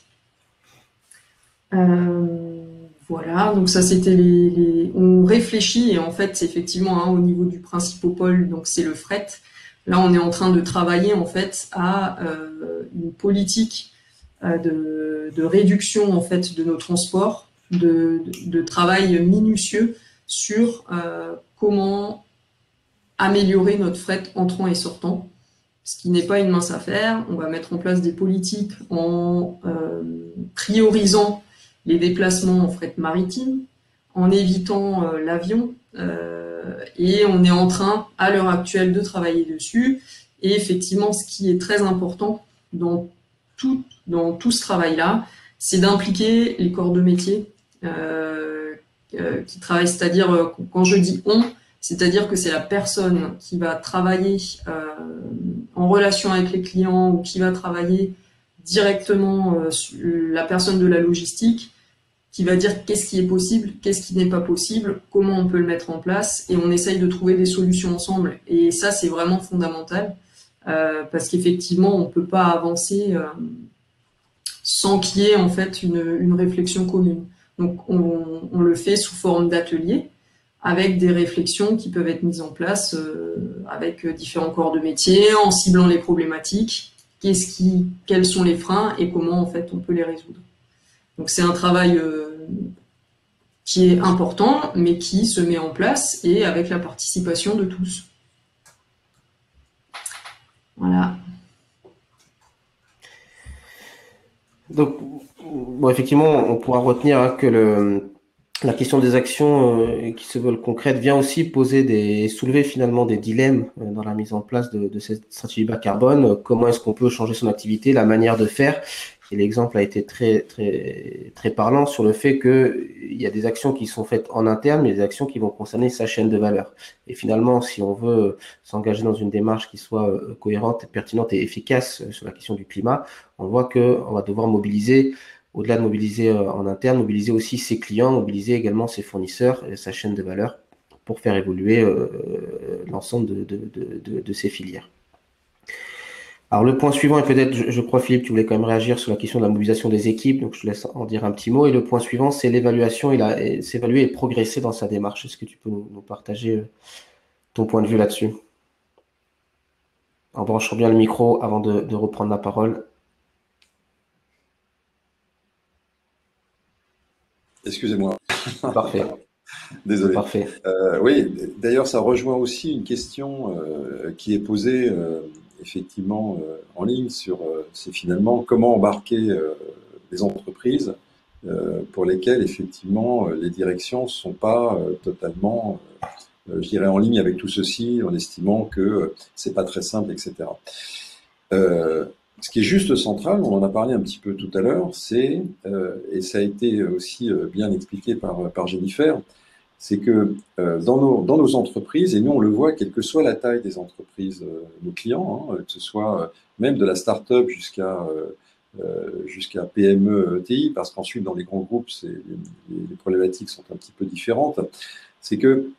Voilà, donc ça c'était on réfléchit et en fait c'est effectivement au niveau du principal pôle, donc c'est le fret. Là on est en train de travailler en fait à une politique de réduction en fait de nos transports, de travail minutieux sur comment améliorer notre fret entrant et sortant, ce qui n'est pas une mince affaire. On va mettre en place des politiques en priorisant les déplacements en fret maritime, en évitant l'avion, et on est en train, à l'heure actuelle, de travailler dessus. Et effectivement, ce qui est très important dans tout ce travail-là, c'est d'impliquer les corps de métier qui travaillent, c'est-à-dire, quand je dis « on », c'est-à-dire que c'est la personne qui va travailler en relation avec les clients ou qui va travailler directement la personne de la logistique, qui va dire qu'est-ce qui est possible, qu'est-ce qui n'est pas possible, comment on peut le mettre en place, et on essaye de trouver des solutions ensemble. Et ça, c'est vraiment fondamental, parce qu'effectivement, on ne peut pas avancer sans qu'il y ait en fait une réflexion commune. Donc, on le fait sous forme d'ateliers, avec des réflexions qui peuvent être mises en place avec différents corps de métier, en ciblant les problématiques, quels sont les freins et comment en fait on peut les résoudre. Donc c'est un travail qui est important, mais qui se met en place et avec la participation de tous. Voilà. Donc, bon, effectivement, on pourra retenir que la question des actions qui se veulent concrètes vient aussi soulever finalement des dilemmes dans la mise en place de cette stratégie bas carbone. Comment est-ce qu'on peut changer son activité, la manière de faire? Et l'exemple a été très, très, très parlant sur le fait qu'il y a des actions qui sont faites en interne, mais des actions qui vont concerner sa chaîne de valeur. Et finalement, si on veut s'engager dans une démarche qui soit cohérente, pertinente et efficace sur la question du climat, on voit qu'on va devoir mobiliser, au-delà de mobiliser en interne, mobiliser aussi ses clients, mobiliser également ses fournisseurs, sa chaîne de valeur pour faire évoluer l'ensemble de ces filières. Alors le point suivant, et peut-être, je crois Philippe, tu voulais quand même réagir sur la question de la mobilisation des équipes, donc je te laisse en dire un petit mot. Et le point suivant, c'est l'évaluation, s'évaluer et progresser dans sa démarche. Est-ce que tu peux nous partager ton point de vue là-dessus? en branchant bien le micro avant de reprendre la parole. Excusez-moi. Parfait. Désolé. Parfait. Oui, d'ailleurs, ça rejoint aussi une question qui est posée effectivement en ligne sur c'est finalement comment embarquer les entreprises pour lesquelles effectivement les directions ne sont pas totalement, je dirais, en ligne avec tout ceci, en estimant que c'est pas très simple, etc. Ce qui est juste central, on en a parlé un petit peu tout à l'heure, c'est, et ça a été aussi bien expliqué par Jennifer, c'est que dans nos entreprises, et nous on le voit, quelle que soit la taille des entreprises, nos clients, que ce soit même de la start-up jusqu'à PME, ETI, parce qu'ensuite dans les grands groupes, les problématiques sont un petit peu différentes, c'est que,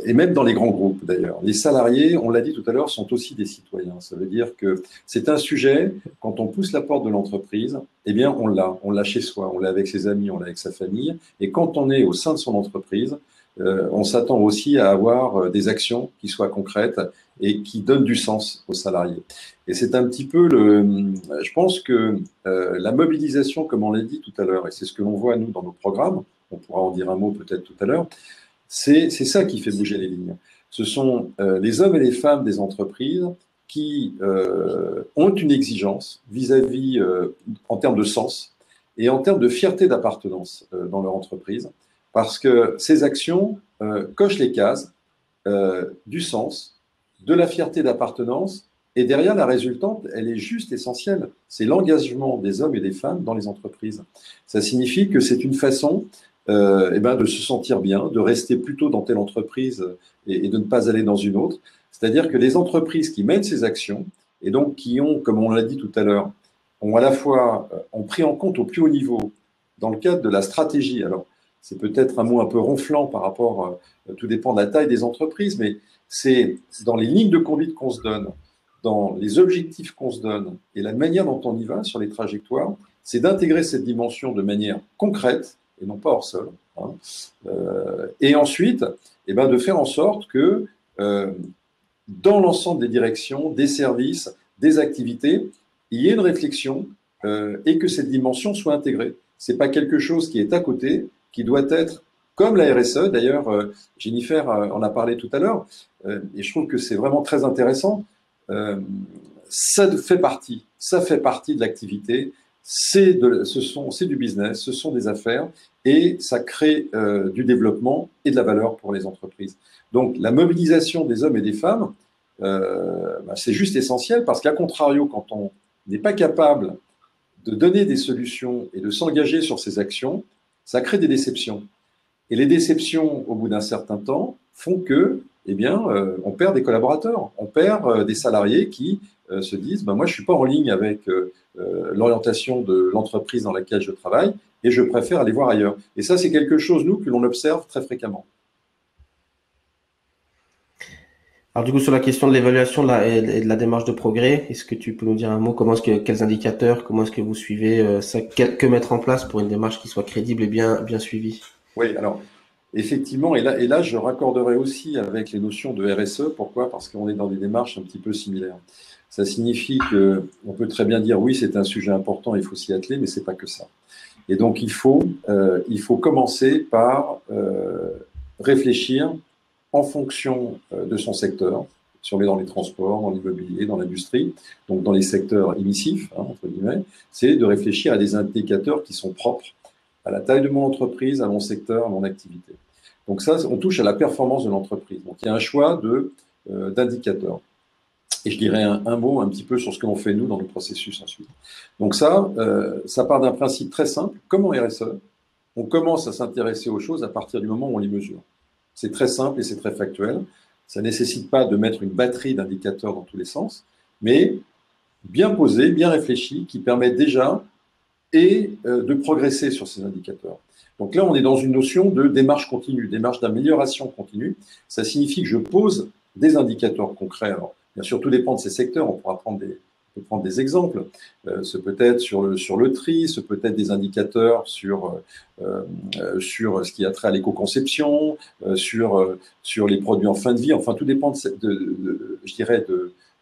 et même dans les grands groupes d'ailleurs, les salariés, on l'a dit tout à l'heure, sont aussi des citoyens. Ça veut dire que c'est un sujet, quand on pousse la porte de l'entreprise, eh bien on l'a chez soi, on l'a avec ses amis, on l'a avec sa famille, et quand on est au sein de son entreprise, on s'attend aussi à avoir des actions qui soient concrètes et qui donnent du sens aux salariés. Et c'est un petit peu je pense que la mobilisation, comme on l'a dit tout à l'heure, et c'est ce que l'on voit nous dans nos programmes, on pourra en dire un mot peut-être tout à l'heure, c'est ça qui fait bouger les lignes. Ce sont les hommes et les femmes des entreprises qui ont une exigence vis-à-vis en termes de sens et en termes de fierté d'appartenance dans leur entreprise, parce que ces actions cochent les cases du sens, de la fierté d'appartenance, et derrière la résultante, elle est juste essentielle. C'est l'engagement des hommes et des femmes dans les entreprises. Ça signifie que c'est une façon de se sentir bien, de rester plutôt dans telle entreprise et de ne pas aller dans une autre. C'est-à-dire que les entreprises qui mènent ces actions, et donc qui ont, comme on l'a dit tout à l'heure, ont à la fois ont pris en compte au plus haut niveau, dans le cadre de la stratégie. Alors, c'est peut-être un mot un peu ronflant par rapport, tout dépend de la taille des entreprises, mais c'est dans les lignes de conduite qu'on se donne, dans les objectifs qu'on se donne et la manière dont on y va sur les trajectoires, c'est d'intégrer cette dimension de manière concrète et non pas hors sol. Et ensuite, de faire en sorte que dans l'ensemble des directions, des services, des activités, il y ait une réflexion et que cette dimension soit intégrée. C'est pas quelque chose qui est à côté, qui doit être comme la RSE. D'ailleurs, Jennifer en a parlé tout à l'heure, et je trouve que c'est vraiment très intéressant. Ça fait partie de l'activité. C'est du business, ce sont des affaires, et ça crée du développement et de la valeur pour les entreprises. Donc, la mobilisation des hommes et des femmes, c'est juste essentiel, parce qu'à contrario, quand on n'est pas capable de donner des solutions et de s'engager sur ces actions, ça crée des déceptions. Et les déceptions, au bout d'un certain temps, font que, on perd des collaborateurs, on perd des salariés qui se disent, moi, je suis pas en ligne avec l'orientation de l'entreprise dans laquelle je travaille, et je préfère aller voir ailleurs. Et ça, c'est quelque chose, nous, que l'on observe très fréquemment. Alors du coup, sur la question de l'évaluation et de la démarche de progrès, est-ce que tu peux nous dire un mot, quels indicateurs, comment est-ce que vous suivez ça, que mettre en place pour une démarche qui soit crédible et bien suivie? Oui, alors effectivement, et là, je raccorderai aussi avec les notions de RSE. Pourquoi? Parce qu'on est dans des démarches un petit peu similaires. Ça signifie qu'on peut très bien dire oui, c'est un sujet important, il faut s'y atteler, mais c'est pas que ça. Et donc il faut commencer par réfléchir en fonction de son secteur, si on est dans les transports, dans l'immobilier, dans l'industrie, donc dans les secteurs émissifs, entre guillemets, c'est de réfléchir à des indicateurs qui sont propres à la taille de mon entreprise, à mon secteur, à mon activité. Donc ça, on touche à la performance de l'entreprise. Donc il y a un choix d'indicateurs. Et je dirais un mot un petit peu sur ce que l'on fait nous dans le processus ensuite. Donc ça part d'un principe très simple, comme en RSE, on commence à s'intéresser aux choses à partir du moment où on les mesure. C'est très simple et c'est très factuel. Ça ne nécessite pas de mettre une batterie d'indicateurs dans tous les sens, mais bien posé, bien réfléchi, qui permet déjà de progresser sur ces indicateurs. Donc là, on est dans une notion de démarche continue, démarche d'amélioration continue. Ça signifie que je pose des indicateurs concrets. Alors, bien sûr, tout dépend de ces secteurs. On pourra prendre des exemples. Ce peut être sur le tri, ce peut être des indicateurs sur ce qui a trait à l'éco-conception, sur les produits en fin de vie. Enfin, tout dépend je dirais,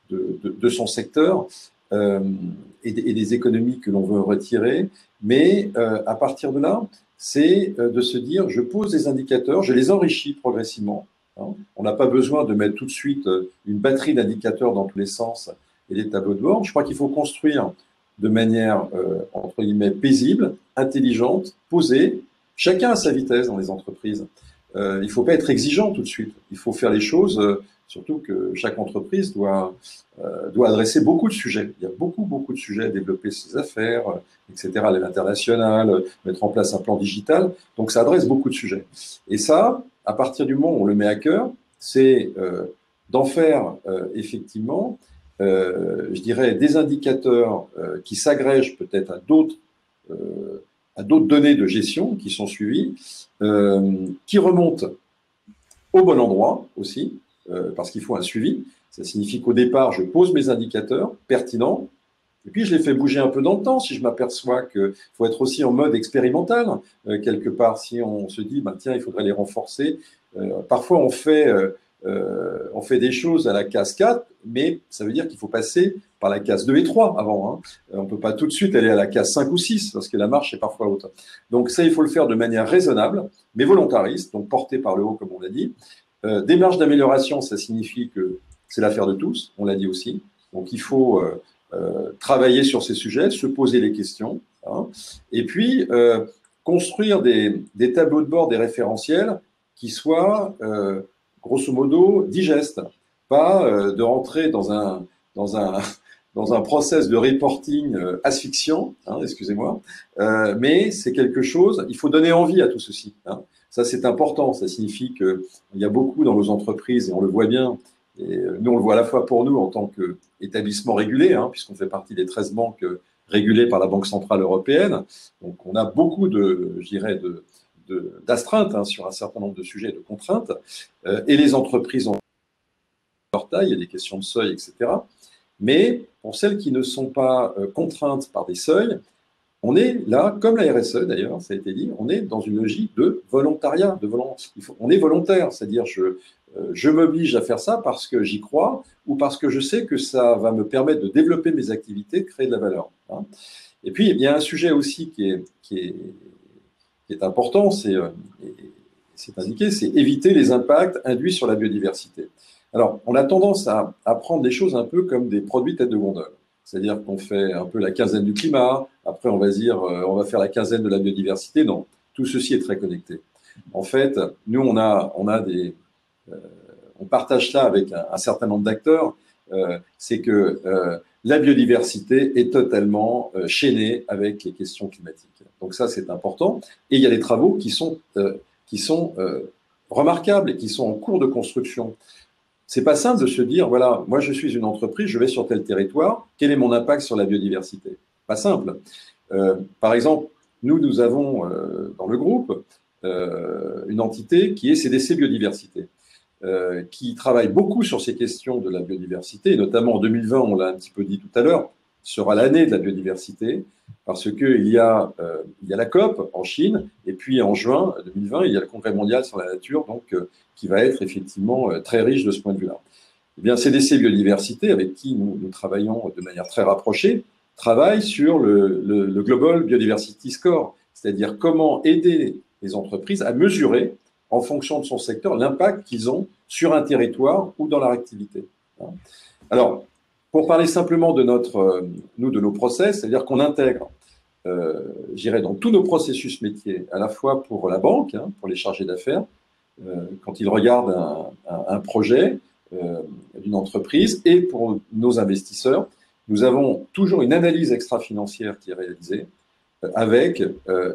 de son secteur et des économies que l'on veut retirer. Mais à partir de là, c'est de se dire, je pose des indicateurs, je les enrichis progressivement. Hein. On n'a pas besoin de mettre tout de suite une batterie d'indicateurs dans tous les sens et des tableaux de bord. Je crois qu'il faut construire de manière, entre guillemets, paisible, intelligente, posée, chacun à sa vitesse dans les entreprises. Il ne faut pas être exigeant tout de suite. Il faut faire les choses, surtout que chaque entreprise doit adresser beaucoup de sujets. Il y a beaucoup de sujets à développer ses affaires, etc., à l'international, mettre en place un plan digital. Donc, ça adresse beaucoup de sujets. Et ça, à partir du moment où on le met à cœur, c'est d'en faire effectivement, je dirais, des indicateurs qui s'agrègent peut-être à d'autres données de gestion qui sont suivies, qui remontent au bon endroit aussi, parce qu'il faut un suivi. Ça signifie qu'au départ, je pose mes indicateurs pertinents, et puis je les fais bouger un peu dans le temps. Si je m'aperçois qu'il faut être aussi en mode expérimental, quelque part, si on se dit, ben, tiens, il faudrait les renforcer. Parfois, on fait des choses à la case 4, mais ça veut dire qu'il faut passer par la case 2 et 3 avant. Hein. On ne peut pas tout de suite aller à la case 5 ou 6, parce que la marche est parfois haute. Donc ça, il faut le faire de manière raisonnable, mais volontariste, donc portée par le haut, comme on l'a dit. Des marges d'amélioration, ça signifie que c'est l'affaire de tous, on l'a dit aussi. Donc il faut travailler sur ces sujets, se poser les questions, hein, et puis construire des tableaux de bord, des référentiels qui soient, grosso modo, digestes. Pas de rentrer dans un process de reporting asphyxiant, hein, excusez-moi, mais c'est quelque chose, il faut donner envie à tout ceci. Hein. Ça, c'est important. Ça signifie qu'il y a beaucoup dans nos entreprises, et on le voit bien, et nous, on le voit à la fois pour nous en tant qu'établissement régulé, hein, puisqu'on fait partie des 13 banques régulées par la Banque centrale européenne. Donc, on a beaucoup je dirais, d'astreintes hein, sur un certain nombre de sujets, de contraintes, et les entreprises ont leur taille, il y a des questions de seuil, etc. Mais pour celles qui ne sont pas contraintes par des seuils, on est là, comme la RSE d'ailleurs, ça a été dit, on est dans une logique de volontariat, on est volontaire, c'est-à-dire je m'oblige à faire ça parce que j'y crois ou parce que je sais que ça va me permettre de développer mes activités, de créer de la valeur. Hein. Et puis, il y a un sujet aussi qui est important, c'est indiqué, c'est éviter les impacts induits sur la biodiversité. Alors, on a tendance à prendre les choses un peu comme des produits tête de gondole. C'est-à-dire qu'on fait un peu la quinzaine du climat, après on va dire on va faire la quinzaine de la biodiversité. Non, tout ceci est très connecté. En fait, nous, on partage ça avec un certain nombre d'acteurs, c'est que la biodiversité est totalement chaînée avec les questions climatiques. Donc ça, c'est important. Et il y a des travaux qui sont remarquables et qui sont en cours de construction. C'est pas simple de se dire, voilà, moi je suis une entreprise, je vais sur tel territoire, quel est mon impact sur la biodiversité? Pas simple. Par exemple, nous avons dans le groupe une entité qui est CDC Biodiversité, qui travaille beaucoup sur ces questions de la biodiversité, et notamment en 2020, on l'a un petit peu dit tout à l'heure, sera l'année de la biodiversité, parce qu'il y a la COP en Chine, et puis en juin 2020, il y a le Congrès mondial sur la nature, donc qui va être effectivement très riche de ce point de vue-là. Eh bien, CDC Biodiversité, avec qui nous travaillons de manière très rapprochée, travaille sur le Global Biodiversity Score, c'est-à-dire comment aider les entreprises à mesurer, en fonction de son secteur, l'impact qu'ils ont sur un territoire ou dans leur activité. Alors, pour parler simplement de nos process, c'est-à-dire qu'on intègre, j'irai dans tous nos processus métiers, à la fois pour la banque, hein, pour les chargés d'affaires, quand ils regardent un projet d'une entreprise, et pour nos investisseurs, nous avons toujours une analyse extra-financière qui est réalisée avec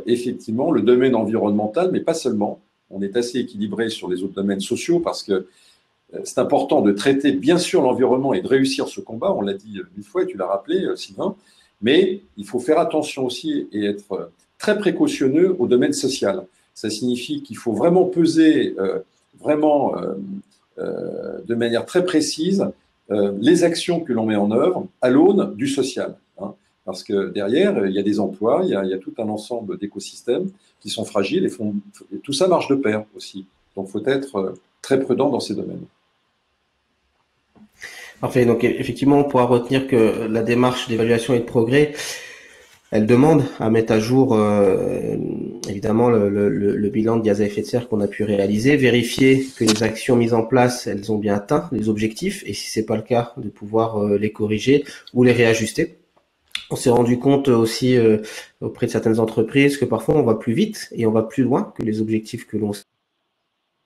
effectivement le domaine environnemental, mais pas seulement. On est assez équilibré sur les autres domaines sociaux parce que c'est important de traiter bien sûr l'environnement et de réussir ce combat, on l'a dit une fois et tu l'as rappelé Sylvain, mais il faut faire attention aussi et être très précautionneux au domaine social. Ça signifie qu'il faut vraiment peser de manière très précise les actions que l'on met en œuvre à l'aune du social. Hein, parce que derrière, il y a des emplois, il y a tout un ensemble d'écosystèmes qui sont fragiles et tout ça marche de pair aussi. Donc, il faut être très prudent dans ces domaines. Parfait. Donc effectivement, on pourra retenir que la démarche d'évaluation et de progrès, elle demande à mettre à jour évidemment le bilan de gaz à effet de serre qu'on a pu réaliser, vérifier que les actions mises en place, elles ont bien atteint les objectifs, et si c'est pas le cas, de pouvoir les corriger ou les réajuster. On s'est rendu compte aussi auprès de certaines entreprises que parfois on va plus vite et on va plus loin que les objectifs que l'on s'est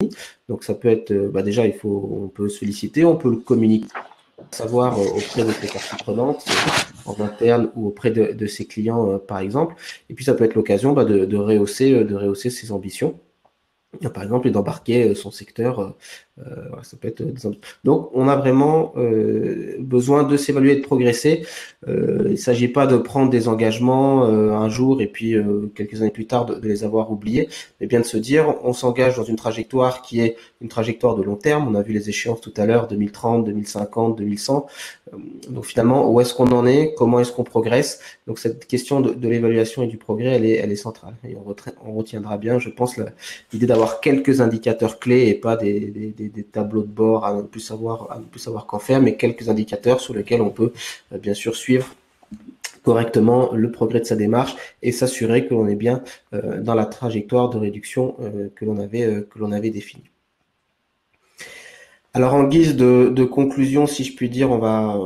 mis. Donc ça peut être, déjà on peut solliciter, on peut le communiquer, savoir auprès de ses parties prenantes, en interne ou auprès de ses clients par exemple. Et puis ça peut être l'occasion de rehausser ses ambitions. Par exemple, et d'embarquer son secteur, ça peut être donc on a vraiment besoin de s'évaluer et de progresser. Il ne s'agit pas de prendre des engagements un jour et puis quelques années plus tard de les avoir oubliés, mais bien de se dire on s'engage dans une trajectoire qui est une trajectoire de long terme. On a vu les échéances tout à l'heure, 2030, 2050, 2100. Donc finalement, où est-ce qu'on en est? Comment est-ce qu'on progresse? Donc cette question de l'évaluation et du progrès, elle est centrale. Et on retiendra bien, je pense, l'idée d'avoir quelques indicateurs clés et pas des tableaux de bord à ne plus savoir qu'en faire, mais quelques indicateurs sur lesquels on peut bien sûr suivre correctement le progrès de sa démarche et s'assurer que l'on est bien dans la trajectoire de réduction que l'on avait définie. Alors en guise de conclusion, si je puis dire, on va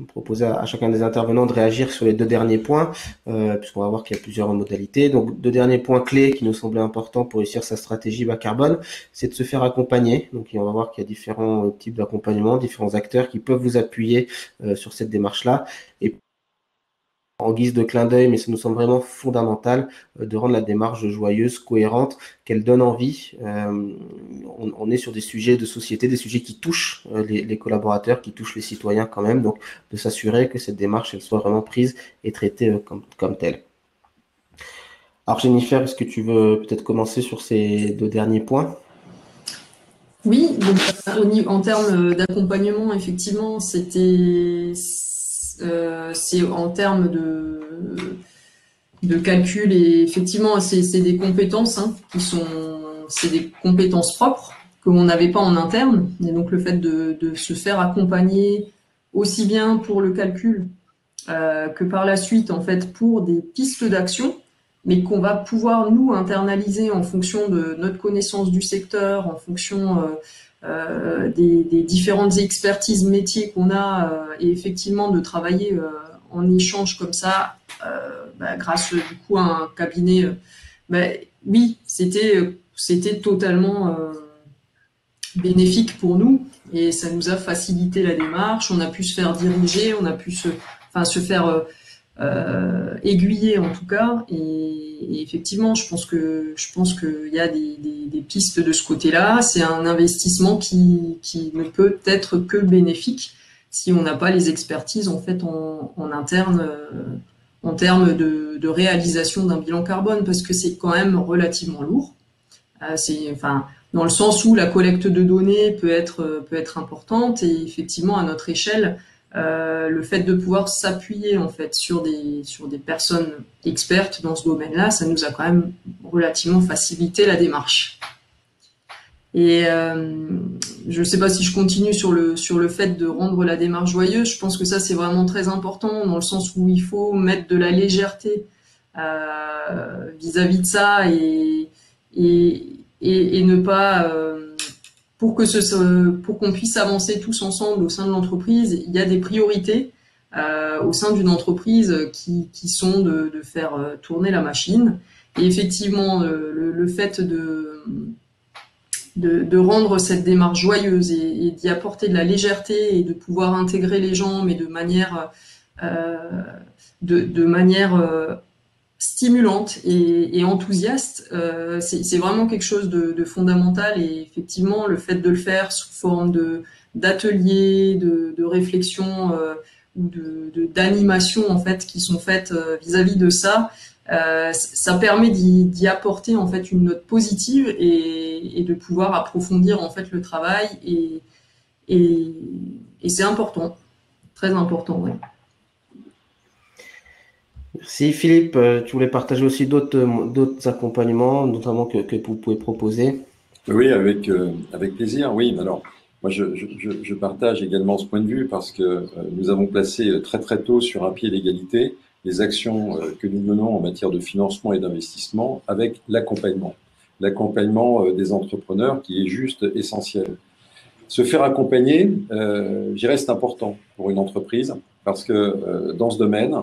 proposer à chacun des intervenants de réagir sur les deux derniers points, puisqu'on va voir qu'il y a plusieurs modalités. Donc deux derniers points clés qui nous semblaient importants pour réussir sa stratégie bas carbone, c'est de se faire accompagner. Donc on va voir qu'il y a différents types d'accompagnement, différents acteurs qui peuvent vous appuyer sur cette démarche-là. Et en guise de clin d'œil, mais ça nous semble vraiment fondamental de rendre la démarche joyeuse, cohérente, qu'elle donne envie. On est sur des sujets de société, des sujets qui touchent les collaborateurs, qui touchent les citoyens quand même, donc de s'assurer que cette démarche, elle soit vraiment prise et traitée comme telle. Alors Jennifer, est-ce que tu veux peut-être commencer sur ces deux derniers points ? Oui, donc en termes d'accompagnement, effectivement, c'est en termes de calcul et effectivement c'est des compétences c'est des compétences propres que l'on n'avait pas en interne, et donc le fait de se faire accompagner aussi bien pour le calcul que par la suite en fait pour des pistes d'action, mais qu'on va pouvoir nous internaliser en fonction de notre connaissance du secteur, en fonction des différentes expertises métiers qu'on a, et effectivement de travailler en échange comme ça, grâce du coup à un cabinet. Oui, c'était totalement bénéfique pour nous et ça nous a facilité la démarche. On a pu se faire diriger, on a pu se faire aiguiller en tout cas, et effectivement je pense qu'il y a des pistes de ce côté-là. C'est un investissement qui ne peut être que bénéfique si on n'a pas les expertises en fait en interne en termes de réalisation d'un bilan carbone, parce que c'est quand même relativement lourd. Dans le sens où la collecte de données peut être importante, et effectivement à notre échelle, le fait de pouvoir s'appuyer en fait sur des personnes expertes dans ce domaine-là, ça nous a quand même relativement facilité la démarche. Et je ne sais pas si je continue sur le fait de rendre la démarche joyeuse. Je pense que ça c'est vraiment très important, dans le sens où il faut mettre de la légèreté vis-à-vis de ça, et ne pas pour qu'on puisse avancer tous ensemble au sein de l'entreprise. Il y a des priorités au sein d'une entreprise qui sont de faire tourner la machine. Et effectivement, le fait de rendre cette démarche joyeuse et d'y apporter de la légèreté et de pouvoir intégrer les gens, mais de manière stimulante et enthousiaste, c'est vraiment quelque chose de fondamental. Et effectivement, le fait de le faire sous forme d'ateliers, de réflexion ou d'animation en fait qui sont faites vis-à-vis de ça, ça permet d'y apporter en fait une note positive et de pouvoir approfondir en fait le travail, et c'est important, très important, ouais. Merci Philippe. Tu voulais partager aussi d'autres accompagnements, notamment que vous pouvez proposer? Oui, avec plaisir. Oui, alors Moi, je partage également ce point de vue parce que nous avons placé très très tôt sur un pied d'égalité les actions que nous menons en matière de financement et d'investissement avec l'accompagnement. L'accompagnement des entrepreneurs qui est juste essentiel. Se faire accompagner, je dirais, c'est important pour une entreprise parce que dans ce domaine,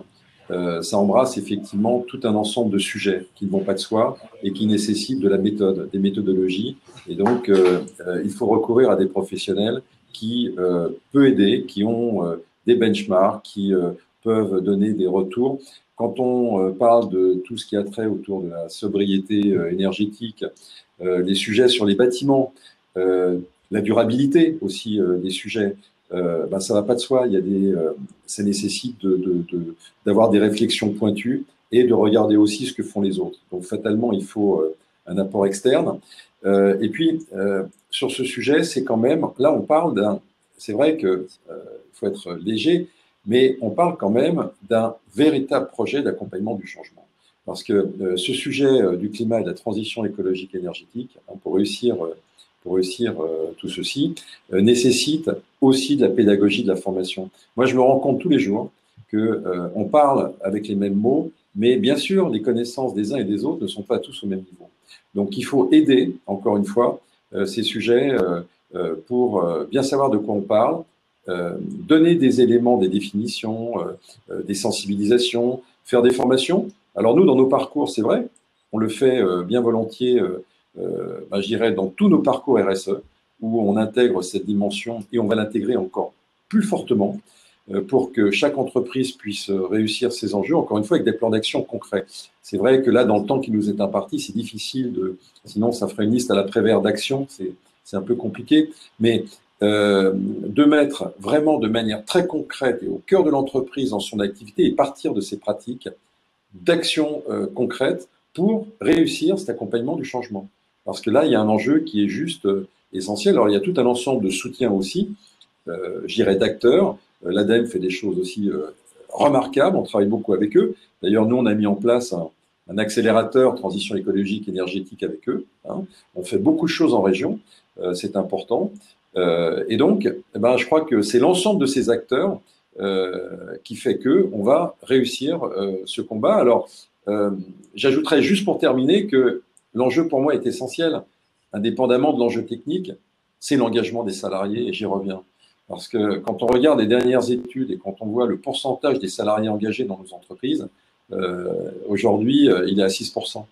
ça embrasse effectivement tout un ensemble de sujets qui ne vont pas de soi et qui nécessitent de la méthode, des méthodologies. Et donc, il faut recourir à des professionnels qui peuvent aider, qui ont des benchmarks, qui peuvent donner des retours. Quand on parle de tout ce qui a trait autour de la sobriété énergétique, les sujets sur les bâtiments, la durabilité aussi des sujets, ben, ça va pas de soi. Il y a ça nécessite d'avoir des réflexions pointues et de regarder aussi ce que font les autres. Donc fatalement, il faut un apport externe. Et puis sur ce sujet, c'est quand même, là on parle c'est vrai que faut être léger, mais on parle quand même d'un véritable projet d'accompagnement du changement. Parce que ce sujet du climat et de la transition écologique et énergétique, hein, pour réussir tout ceci, nécessite aussi de la pédagogie, de la formation. Moi, je me rends compte tous les jours qu'on parle avec les mêmes mots, mais bien sûr, les connaissances des uns et des autres ne sont pas tous au même niveau. Donc, il faut aider, encore une fois, ces sujets pour bien savoir de quoi on parle, donner des éléments, des définitions, des sensibilisations, faire des formations. Alors nous, dans nos parcours, c'est vrai, on le fait bien volontiers, je dirais, dans tous nos parcours RSE, où on intègre cette dimension et on va l'intégrer encore plus fortement pour que chaque entreprise puisse réussir ses enjeux, encore une fois, avec des plans d'action concrets. C'est vrai que là, dans le temps qui nous est imparti, c'est difficile sinon ça ferait une liste à la Prévert d'actions, c'est un peu compliqué, mais de mettre vraiment de manière très concrète et au cœur de l'entreprise dans son activité et partir de ces pratiques d'actions concrètes pour réussir cet accompagnement du changement. Parce que là, il y a un enjeu qui est juste essentiel. Alors, il y a tout un ensemble de soutiens aussi, je dirais d'acteurs. L'ADEME fait des choses aussi remarquables, on travaille beaucoup avec eux. D'ailleurs, nous, on a mis en place un accélérateur transition écologique énergétique avec eux. Hein. On fait beaucoup de choses en région, c'est important. Et donc, je crois que c'est l'ensemble de ces acteurs qui fait qu'on va réussir ce combat. Alors, j'ajouterais juste pour terminer que l'enjeu pour moi est essentiel, indépendamment de l'enjeu technique, c'est l'engagement des salariés, et j'y reviens. Parce que quand on regarde les dernières études et quand on voit le pourcentage des salariés engagés dans nos entreprises, aujourd'hui, il est à 6%.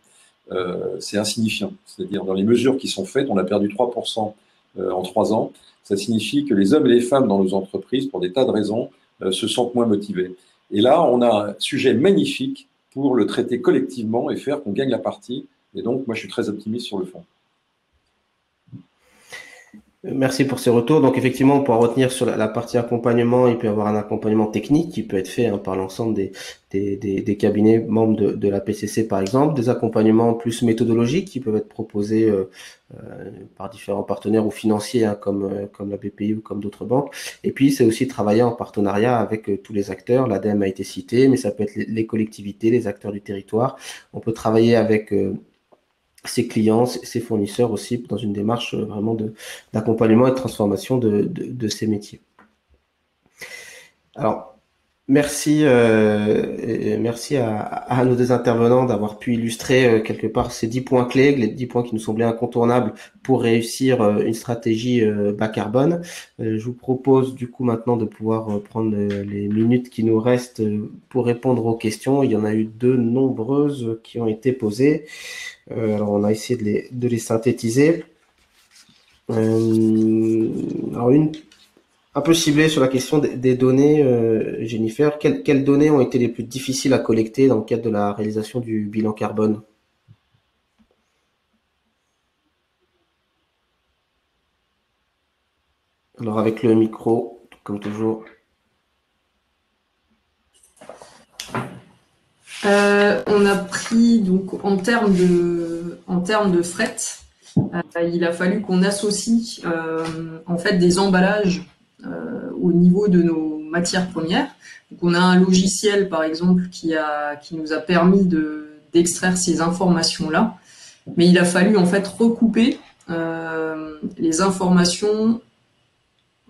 C'est insignifiant. C'est-à-dire, dans les mesures qui sont faites, on a perdu 3% en 3 ans. Ça signifie que les hommes et les femmes dans nos entreprises, pour des tas de raisons, se sentent moins motivés. Et là, on a un sujet magnifique pour le traiter collectivement et faire qu'on gagne la partie. Et donc, moi, je suis très optimiste sur le fond. Merci pour ces retours. Donc effectivement, on pourra retenir sur la partie accompagnement, il peut y avoir un accompagnement technique qui peut être fait par l'ensemble des cabinets membres de la PCC par exemple, des accompagnements plus méthodologiques qui peuvent être proposés par différents partenaires ou financiers comme la BPI ou comme d'autres banques. Et puis c'est aussi travailler en partenariat avec tous les acteurs. L'ADEME a été cité, mais ça peut être les collectivités, les acteurs du territoire. On peut travailler avec ses clients, ses fournisseurs aussi, dans une démarche vraiment d'accompagnement et de transformation de ces métiers. Alors, merci à nos deux intervenants d'avoir pu illustrer quelque part ces 10 points clés, les 10 points qui nous semblaient incontournables pour réussir une stratégie bas carbone. Je vous propose du coup maintenant de pouvoir prendre les minutes qui nous restent pour répondre aux questions. Il y en a eu de nombreuses qui ont été posées. Alors, on a essayé de les synthétiser. Alors, une un peu ciblée sur la question des données, Jennifer. Quelles données ont été les plus difficiles à collecter dans le cadre de la réalisation du bilan carbone? Alors, avec le micro, comme toujours. On a pris donc en termes de fret, il a fallu qu'on associe en fait des emballages au niveau de nos matières premières. Donc on a un logiciel par exemple qui nous a permis d'extraire ces informations-là, mais il a fallu en fait recouper les informations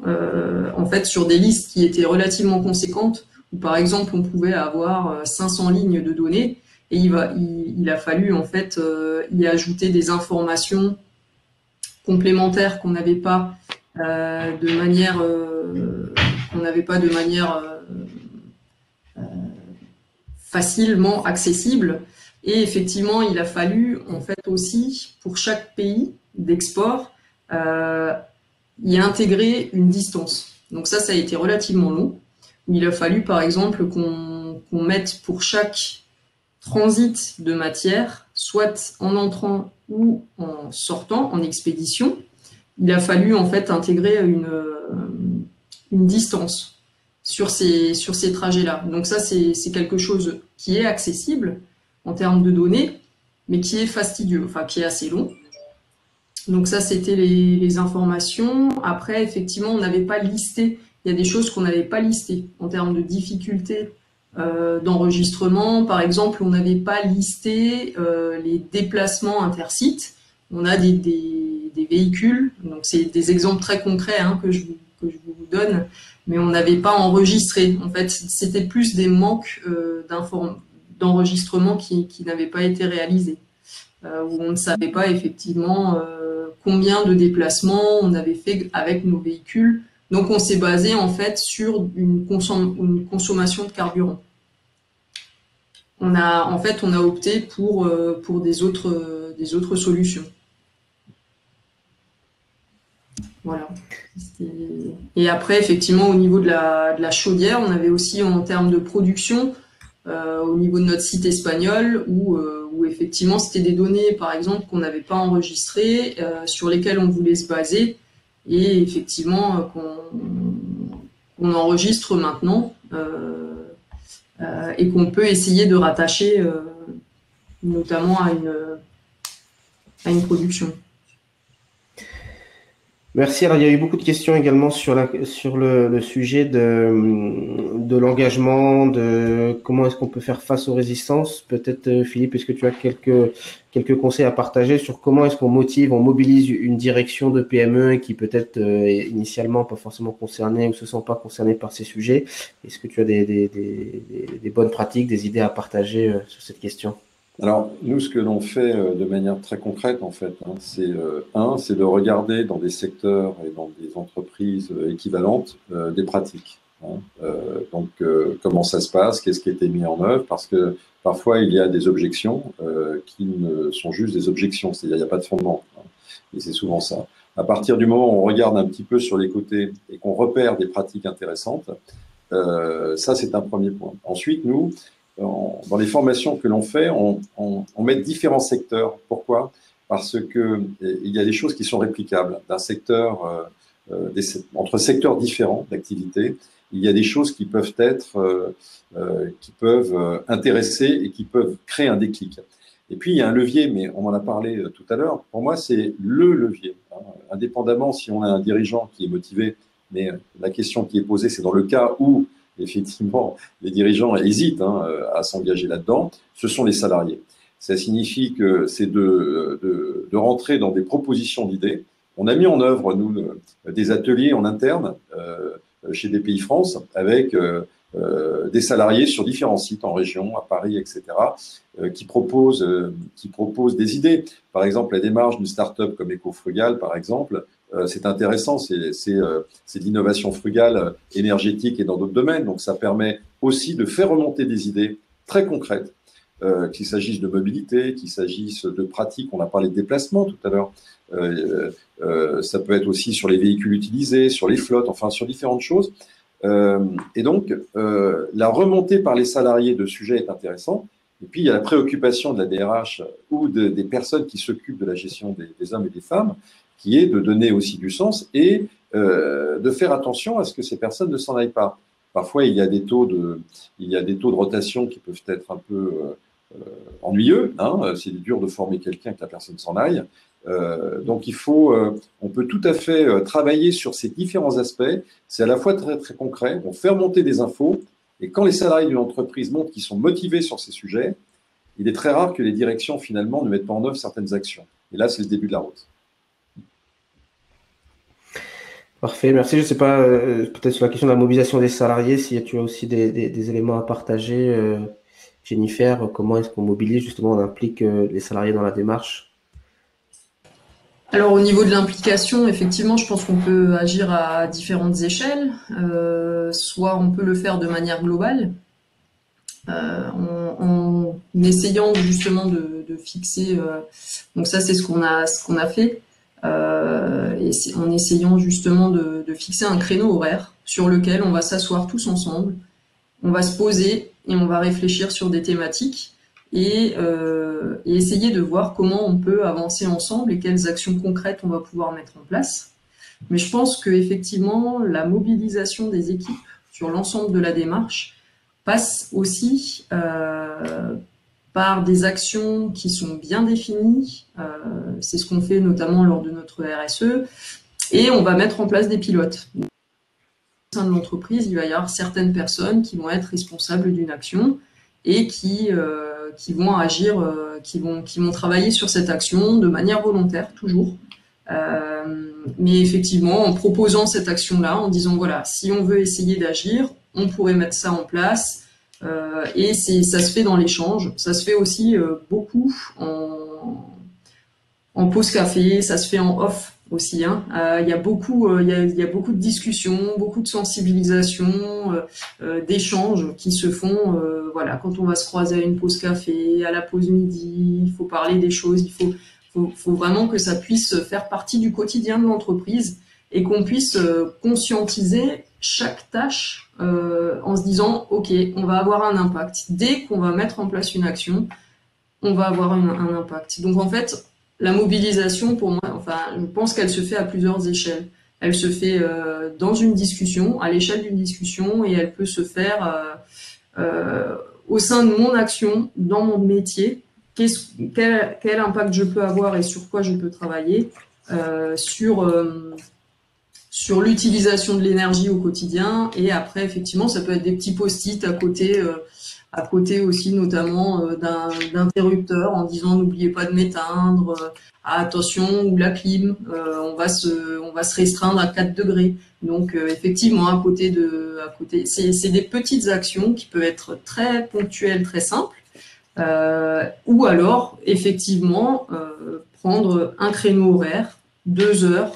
en fait, sur des listes qui étaient relativement conséquentes, où par exemple, on pouvait avoir 500 lignes de données, et il a fallu en fait y ajouter des informations complémentaires qu'on n'avait pas de manière facilement accessible. Et effectivement, il a fallu en fait aussi pour chaque pays d'export y intégrer une distance. Donc ça a été relativement long. Il a fallu par exemple qu'on mette pour chaque transit de matière, soit en entrant ou en sortant, en expédition, il a fallu en fait intégrer une distance sur ces trajets-là. Donc ça, c'est quelque chose qui est accessible en termes de données, mais qui est fastidieux, enfin qui est assez long. Donc ça, c'était les informations. Après, effectivement, on n'avait pas listé. Il y a des choses qu'on n'avait pas listées en termes de difficultés d'enregistrement. Par exemple, on n'avait pas listé les déplacements intersites. On a des véhicules, donc c'est des exemples très concrets que je vous donne, mais on n'avait pas enregistré. En fait, c'était plus des manques d'enregistrement qui n'avaient pas été réalisés, où on ne savait pas effectivement combien de déplacements on avait fait avec nos véhicules. Donc on s'est basé en fait sur une consommation de carburant. On a opté pour des autres solutions. Voilà. Et après, effectivement, au niveau de la chaudière, on avait aussi en termes de production, au niveau de notre site espagnol, où effectivement, c'était des données, par exemple, qu'on n'avait pas enregistrées, sur lesquelles on voulait se baser, et effectivement, qu'on enregistre maintenant, et qu'on peut essayer de rattacher, notamment à une production. Merci. Alors, il y a eu beaucoup de questions également sur le sujet de l'engagement, de comment est-ce qu'on peut faire face aux résistances. Peut-être, Philippe, est-ce que tu as quelques conseils à partager sur comment est-ce qu'on mobilise une direction de PME qui peut-être initialement pas forcément concernée ou se sent pas concernée par ces sujets. Est-ce que tu as des bonnes pratiques, des idées à partager sur cette question? Alors, nous, ce que l'on fait de manière très concrète, en fait, c'est de regarder dans des secteurs et dans des entreprises équivalentes des pratiques. Donc, comment ça se passe, qu'est-ce qui a été mis en œuvre, parce que parfois, il y a des objections qui ne sont juste des objections, c'est-à-dire il n'y a pas de fondement. Et c'est souvent ça. À partir du moment où on regarde un petit peu sur les côtés et qu'on repère des pratiques intéressantes, ça, c'est un premier point. Ensuite, nous, dans les formations que l'on fait, on met différents secteurs. Pourquoi? Parce que il y a des choses qui sont réplicables d'un secteur, entre secteurs différents d'activité. Il y a des choses qui peuvent qui peuvent intéresser et qui peuvent créer un déclic. Et puis il y a un levier, mais on en a parlé tout à l'heure. Pour moi, c'est le levier. Indépendamment si on a un dirigeant qui est motivé, mais la question qui est posée, c'est dans le cas où effectivement, les dirigeants hésitent à s'engager là-dedans, ce sont les salariés. Ça signifie que c'est de rentrer dans des propositions d'idées. On a mis en œuvre, nous, des ateliers en interne chez BPI France avec des salariés sur différents sites en région, à Paris, etc., qui proposent des idées. Par exemple, la démarche d'une start-up comme Ecofrugal, par exemple, c'est intéressant, c'est de l'innovation frugale énergétique et dans d'autres domaines. Donc, ça permet aussi de faire remonter des idées très concrètes, qu'il s'agisse de mobilité, qu'il s'agisse de pratiques. On a parlé de déplacement tout à l'heure. Ça peut être aussi sur les véhicules utilisés, sur les flottes, enfin, sur différentes choses. Et donc, la remontée par les salariés de sujets est intéressante. Et puis, il y a la préoccupation de la DRH ou des personnes qui s'occupent de la gestion des hommes et des femmes, qui est de donner aussi du sens et de faire attention à ce que ces personnes ne s'en aillent pas. Parfois, il y a des taux de rotation qui peuvent être un peu ennuyeux. C'est dur de former quelqu'un que la personne s'en aille. Donc, on peut tout à fait travailler sur ces différents aspects. C'est à la fois très, très concret. On fait remonter des infos. Et quand les salariés d'une entreprise montrent qu'ils sont motivés sur ces sujets, il est très rare que les directions, finalement, ne mettent pas en œuvre certaines actions. Et là, c'est le début de la route. Parfait, merci. Je ne sais pas, peut-être sur la question de la mobilisation des salariés, si tu as aussi des éléments à partager, Jennifer, comment est-ce qu'on mobilise, justement, on implique les salariés dans la démarche? Alors au niveau de l'implication, effectivement, je pense qu'on peut agir à différentes échelles. Soit on peut le faire de manière globale, en essayant justement de fixer. Donc ça, c'est ce qu'on a fait, et en essayant justement de fixer un créneau horaire sur lequel on va s'asseoir tous ensemble, on va se poser et on va réfléchir sur des thématiques et essayer de voir comment on peut avancer ensemble et quelles actions concrètes on va pouvoir mettre en place. Mais je pense qu'effectivement, la mobilisation des équipes sur l'ensemble de la démarche passe aussi par des actions qui sont bien définies. C'est ce qu'on fait notamment lors de notre RSE. Et on va mettre en place des pilotes. Au sein de l'entreprise, il va y avoir certaines personnes qui vont être responsables d'une action et qui vont agir, qui vont travailler sur cette action de manière volontaire, toujours. Mais effectivement, en proposant cette action-là, en disant voilà, si on veut essayer d'agir, on pourrait mettre ça en place. Et ça se fait dans l'échange. Ça se fait aussi beaucoup en pause café, ça se fait en off aussi. Hein. Il y a beaucoup de discussions, beaucoup de sensibilisation, d'échanges qui se font. Voilà, quand on va se croiser à une pause café, à la pause midi, il faut parler des choses. Il faut vraiment que ça puisse faire partie du quotidien de l'entreprise et qu'on puisse conscientiser chaque tâche en se disant ok, on va avoir un impact. Dès qu'on va mettre en place une action, on va avoir un impact. Donc en fait, la mobilisation, pour moi, enfin, je pense qu'elle se fait à plusieurs échelles. Elle se fait dans une discussion, à l'échelle d'une discussion, et elle peut se faire au sein de mon action, dans mon métier. Quel impact je peux avoir et sur quoi je peux travailler, sur l'utilisation de l'énergie au quotidien. Et après, effectivement, ça peut être des petits post-it à côté aussi notamment d'interrupteurs en disant n'oubliez pas de m'éteindre, attention, ou la clim, on va se restreindre à 4 degrés. Donc effectivement, à côté, c'est des petites actions qui peuvent être très ponctuelles, très simples, ou alors effectivement prendre un créneau horaire, 2 heures,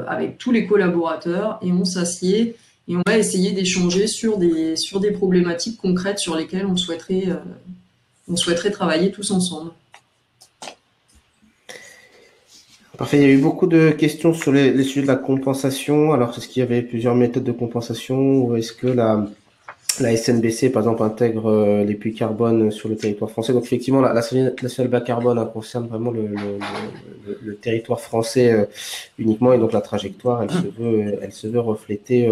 avec tous les collaborateurs, et on s'assied et on va essayer d'échanger sur des problématiques concrètes sur lesquelles on souhaiterait travailler tous ensemble. Parfait, il y a eu beaucoup de questions sur les sujets de la compensation. Alors, est-ce qu'il y avait plusieurs méthodes de compensation ou est-ce que la SNBC, par exemple, intègre les puits carbone sur le territoire français? Donc, effectivement, la nationale bas carbone concerne vraiment le territoire français uniquement, et donc la trajectoire, elle se veut refléter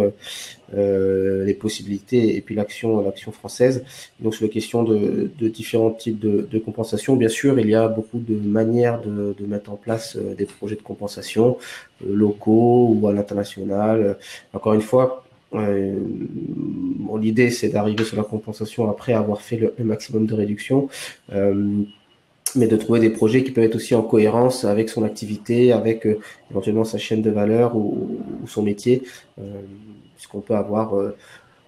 les possibilités et puis l'action française. Donc, sur les questions de différents types de compensation, bien sûr, il y a beaucoup de manières de mettre en place des projets de compensation locaux ou à l'international. Encore une fois, l'idée, c'est d'arriver sur la compensation après avoir fait le maximum de réduction, mais de trouver des projets qui peuvent être aussi en cohérence avec son activité, avec éventuellement sa chaîne de valeur ou son métier, puisqu'on peut avoir,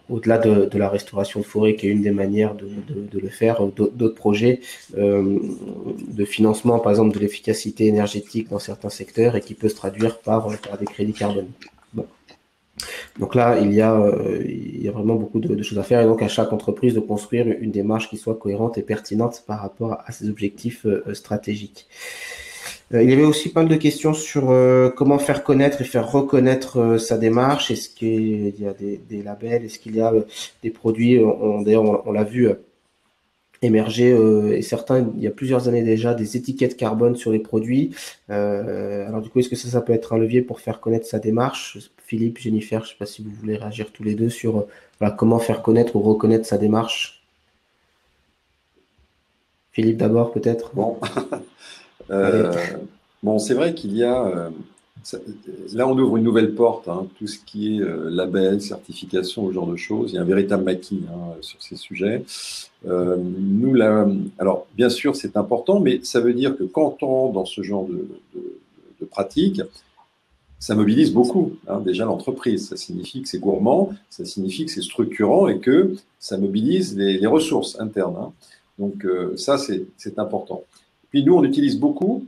au-delà de la restauration de forêt, qui est une des manières de le faire, d'autres projets de financement, par exemple de l'efficacité énergétique dans certains secteurs, et qui peut se traduire par des crédits carbone. Bon. Donc là, il y a vraiment beaucoup de choses à faire, et donc à chaque entreprise de construire une démarche qui soit cohérente et pertinente par rapport à ses objectifs stratégiques. Il y avait aussi pas mal de questions sur comment faire connaître et faire reconnaître sa démarche. Est-ce qu'il y a des labels? Est-ce qu'il y a des produits? D'ailleurs, on l'a vu émerger, et certains, il y a plusieurs années déjà, des étiquettes carbone sur les produits. Alors du coup, est-ce que ça peut être un levier pour faire connaître sa démarche? Philippe, Jennifer, je ne sais pas si vous voulez réagir tous les deux sur comment faire connaître ou reconnaître sa démarche. Philippe d'abord, peut-être. Bon, bon, c'est vrai qu'il y a... là, on ouvre une nouvelle porte, hein, tout ce qui est label, certification, ce genre de choses. Il y a un véritable maquis sur ces sujets. Nous, là, alors, bien sûr, c'est important, mais ça veut dire que quand on entre dans ce genre de pratique, ça mobilise beaucoup, hein, déjà l'entreprise. Ça signifie que c'est gourmand, ça signifie que c'est structurant et que ça mobilise les ressources internes. Hein. Donc ça, c'est important. Puis nous, on utilise beaucoup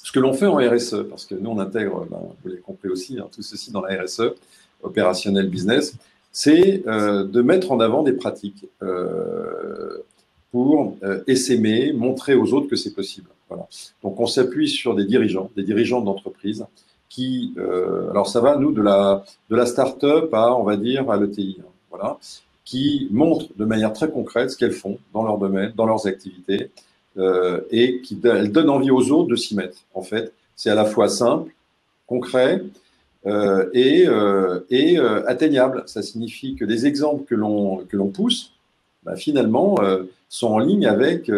ce que l'on fait en RSE, parce que nous, on intègre, vous l'avez compris aussi, hein, tout ceci dans la RSE, opérationnel business, c'est de mettre en avant des pratiques pour essaimer, montrer aux autres que c'est possible. Voilà. Donc, on s'appuie sur des dirigeants d'entreprise qui, alors ça va, nous, de la start-up à, on va dire, à l'ETI, hein, voilà, qui montrent de manière très concrète ce qu'elles font dans leur domaine, dans leurs activités, et qui donnent envie aux autres de s'y mettre. En fait, c'est à la fois simple, concret, et atteignable. Ça signifie que les exemples que l'on pousse, finalement, sont en ligne avec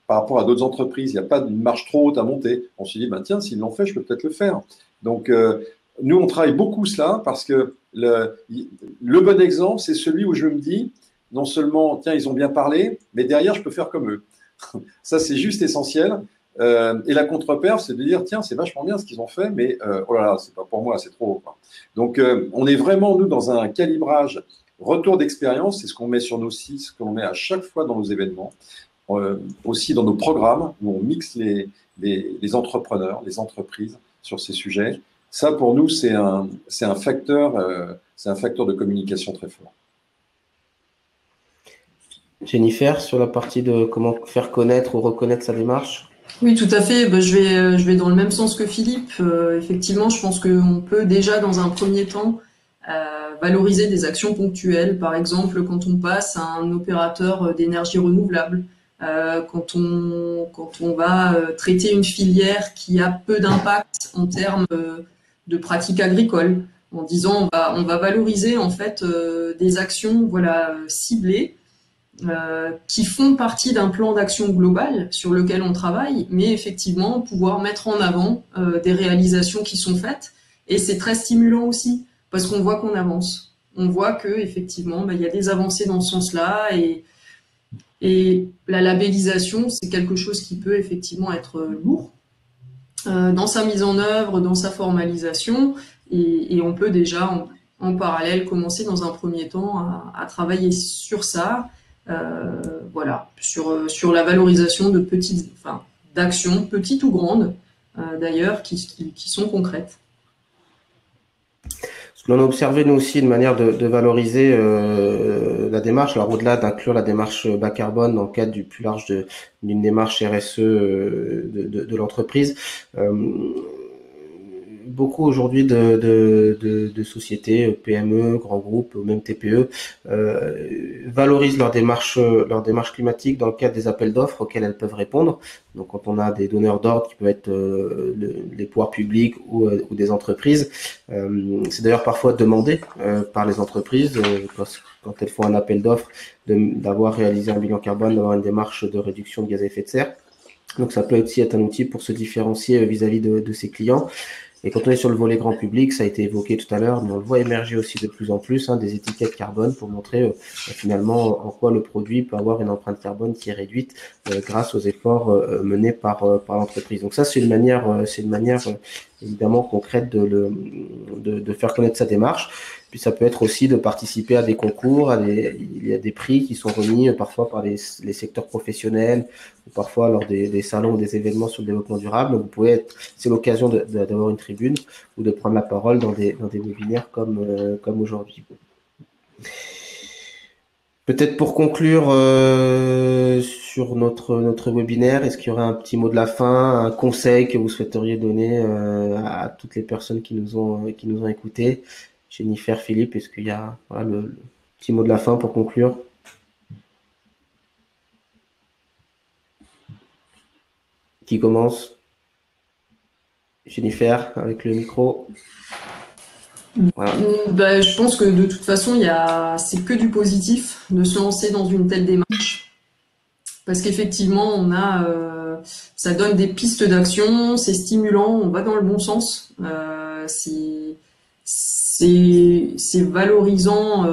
par rapport à d'autres entreprises. Il n'y a pas une marche trop haute à monter. On se dit, tiens, s'ils l'ont fait, je peux peut-être le faire. Donc, nous, on travaille beaucoup cela parce que le bon exemple, c'est celui où je me dis, non seulement, tiens, ils ont bien parlé, mais derrière, je peux faire comme eux. Ça, c'est juste essentiel. Et la contre-perf, c'est de dire, tiens, c'est vachement bien ce qu'ils ont fait, mais oh là là, c'est pas pour moi, c'est trop haut. Donc, on est vraiment, nous, dans un calibrage retour d'expérience. C'est ce qu'on met sur nos sites, ce qu'on met à chaque fois dans nos événements, aussi dans nos programmes, où on mixe les entrepreneurs, les entreprises sur ces sujets. Ça, pour nous, c'est un facteur de communication très fort. Jennifer, sur la partie de comment faire connaître ou reconnaître sa démarche. Oui, tout à fait. Je vais dans le même sens que Philippe. Effectivement, je pense qu'on peut déjà, dans un premier temps, valoriser des actions ponctuelles. Par exemple, quand on passe à un opérateur d'énergie renouvelable, quand on va traiter une filière qui a peu d'impact en termes de pratiques agricoles, en disant on va valoriser en fait des actions ciblées qui font partie d'un plan d'action global sur lequel on travaille, mais effectivement pouvoir mettre en avant des réalisations qui sont faites, et c'est très stimulant aussi parce qu'on voit qu'on avance, on voit que effectivement il y a des avancées dans ce sens-là, et la labellisation, c'est quelque chose qui peut effectivement être lourd dans sa mise en œuvre, dans sa formalisation, et on peut déjà en parallèle commencer dans un premier temps à travailler sur ça. Sur la valorisation de d'actions, petites ou grandes, d'ailleurs, qui sont concrètes. Ce que l'on a observé, nous aussi, une manière de valoriser la démarche, alors au-delà d'inclure la démarche bas carbone dans le cadre du plus large d'une démarche RSE de l'entreprise, beaucoup aujourd'hui de sociétés, PME, grands groupes, même TPE, valorisent leur démarche climatique dans le cadre des appels d'offres auxquels elles peuvent répondre. Donc, quand on a des donneurs d'ordre qui peuvent être les pouvoirs publics ou des entreprises, c'est d'ailleurs parfois demandé par les entreprises quand elles font un appel d'offres d'avoir réalisé un bilan carbone, d'avoir une démarche de réduction de gaz à effet de serre. Donc, ça peut aussi être un outil pour se différencier vis-à-vis de ses clients. Et quand on est sur le volet grand public, ça a été évoqué tout à l'heure, mais on le voit émerger aussi de plus en plus, des étiquettes carbone pour montrer finalement en quoi le produit peut avoir une empreinte carbone qui est réduite grâce aux efforts menés par l'entreprise. Donc ça, c'est une manière évidemment concrète de faire connaître sa démarche. Puis ça peut être aussi de participer à des concours, il y a des prix qui sont remis parfois par les secteurs professionnels, ou parfois lors des salons ou des événements sur le développement durable. Donc c'est l'occasion d'avoir une tribune ou de prendre la parole dans des webinaires comme aujourd'hui. Peut-être pour conclure sur notre webinaire, est-ce qu'il y aurait un petit mot de la fin, un conseil que vous souhaiteriez donner à toutes les personnes qui nous ont écoutés? Jennifer, Philippe, est-ce qu'il y a le petit mot de la fin pour conclure? Qui commence? Jennifer, avec le micro. Voilà. Je pense que de toute façon, c'est que du positif de se lancer dans une telle démarche. Parce qu'effectivement, ça donne des pistes d'action, c'est stimulant, on va dans le bon sens. C'est valorisant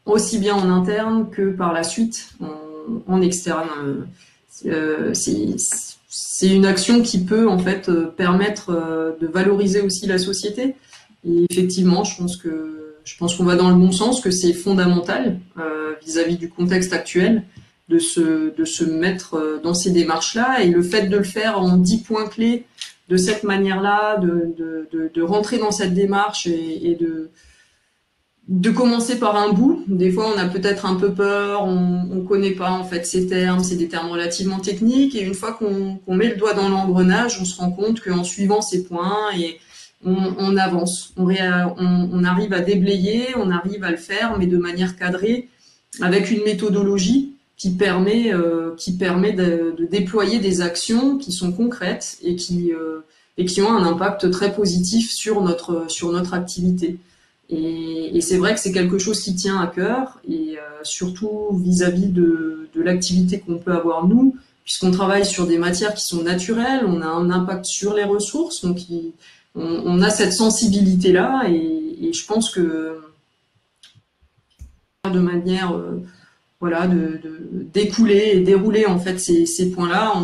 aussi bien en interne que par la suite en externe. c'est une action qui peut en fait permettre de valoriser aussi la société. Et effectivement, je pense qu'on va dans le bon sens, que c'est fondamental vis-à-vis du contexte actuel de se mettre dans ces démarches-là. Et le fait de le faire en 10 points clés de cette manière-là, de rentrer dans cette démarche et de commencer par un bout. Des fois, on a peut-être un peu peur, on connaît pas en fait ces termes, c'est des termes relativement techniques. Et une fois qu'on met le doigt dans l'engrenage, on se rend compte qu'en suivant ces points et on avance, on arrive à déblayer, on arrive à le faire, mais de manière cadrée, avec une méthodologie qui permet de déployer des actions qui sont concrètes et qui ont un impact très positif sur notre activité. Et c'est vrai que c'est quelque chose qui tient à cœur, et surtout vis-à-vis de l'activité qu'on peut avoir nous, puisqu'on travaille sur des matières qui sont naturelles, on a un impact sur les ressources, donc on a cette sensibilité-là, et je pense que de manière voilà, de d'écouler et dérouler en fait ces points-là,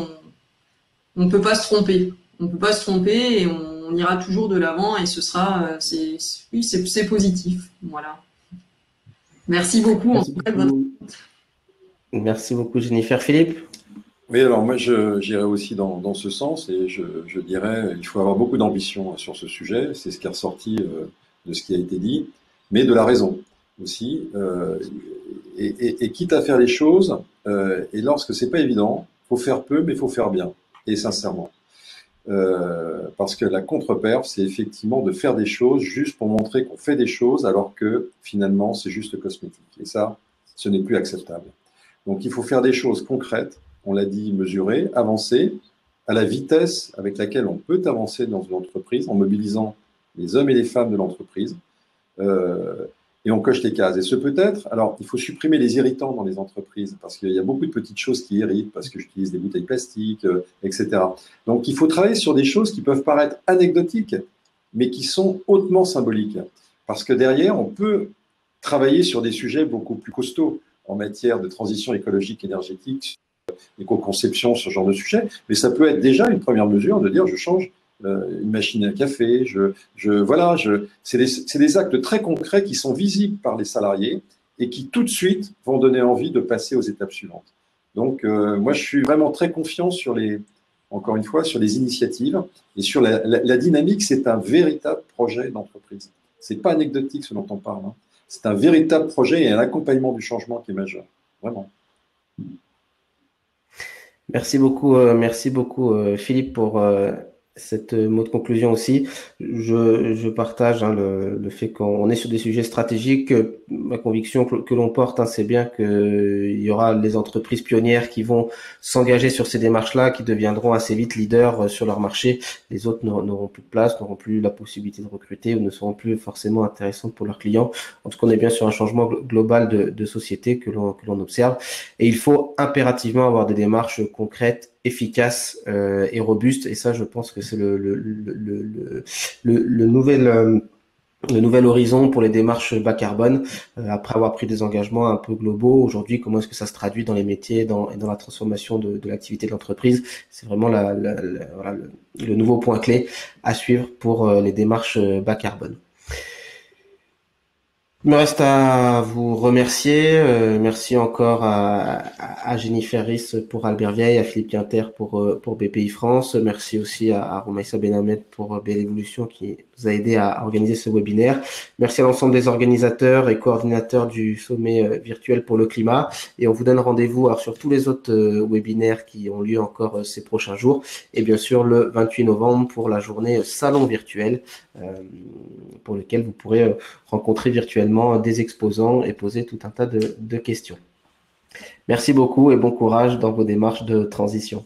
on peut pas se tromper. On peut pas se tromper et on ira toujours de l'avant, et ce sera c'est positif. Voilà. Merci beaucoup. Merci beaucoup. Merci beaucoup, Jennifer. Philippe? Oui, alors moi, j'irais aussi dans ce sens, et je dirais il faut avoir beaucoup d'ambition sur ce sujet. C'est ce qui est ressorti de ce qui a été dit, mais de la raison aussi. Et quitte à faire les choses, et lorsque c'est pas évident, faut faire peu, mais faut faire bien, et sincèrement. Parce que la contre-perf, c'est effectivement de faire des choses juste pour montrer qu'on fait des choses, alors que finalement, c'est juste cosmétique. Et ça, ce n'est plus acceptable. Donc, il faut faire des choses concrètes, on l'a dit, mesurées, avancer à la vitesse avec laquelle on peut avancer dans une entreprise, en mobilisant les hommes et les femmes de l'entreprise, et on coche les cases. Et ce peut-être, alors, il faut supprimer les irritants dans les entreprises, parce qu'il y a beaucoup de petites choses qui irritent, parce que j'utilise des bouteilles plastiques, etc. Donc, il faut travailler sur des choses qui peuvent paraître anecdotiques, mais qui sont hautement symboliques. Parce que derrière, on peut travailler sur des sujets beaucoup plus costauds en matière de transition écologique, énergétique, éco-conception, ce genre de sujet. Mais ça peut être déjà une première mesure de dire je change une machine à café, voilà, c'est des actes très concrets qui sont visibles par les salariés et qui tout de suite vont donner envie de passer aux étapes suivantes. Donc, moi, je suis vraiment très confiant encore une fois, sur les initiatives et sur la dynamique. C'est un véritable projet d'entreprise. C'est pas anecdotique ce dont on parle, hein. C'est un véritable projet et un accompagnement du changement qui est majeur. Vraiment. Merci beaucoup, Philippe, pour cette mot de conclusion aussi. Je partage le fait qu'on est sur des sujets stratégiques. Ma conviction que l'on porte, c'est bien qu'il y aura les entreprises pionnières qui vont s'engager sur ces démarches-là, qui deviendront assez vite leaders sur leur marché. Les autres n'auront plus de place, n'auront plus la possibilité de recruter ou ne seront plus forcément intéressantes pour leurs clients. En tout cas, on est bien sur un changement global de société que l'on observe. Et il faut impérativement avoir des démarches concrètes, efficaces et robustes. Et ça, je pense que c'est le nouvel horizon pour les démarches bas carbone, après avoir pris des engagements un peu globaux. Aujourd'hui, comment est-ce que ça se traduit dans les métiers et dans la transformation de l'activité de l'entreprise? C'est vraiment voilà, le nouveau point clé à suivre pour les démarches bas carbone. Il me reste à vous remercier. Merci encore à Jennifer Ries pour Albert Vieille, à Philippe Quinter pour BPI France. Merci aussi à Roumaïssa Benhamed pour Belle Évolution qui nous a aidé à organiser ce webinaire. Merci à l'ensemble des organisateurs et coordinateurs du sommet virtuel pour le climat. Et on vous donne rendez-vous sur tous les autres webinaires qui ont lieu encore ces prochains jours. Et bien sûr, le 28 novembre pour la journée Salon virtuel, pour lequel vous pourrez rencontrer virtuellement des exposants et poser tout un tas de questions. Merci beaucoup et bon courage dans vos démarches de transition.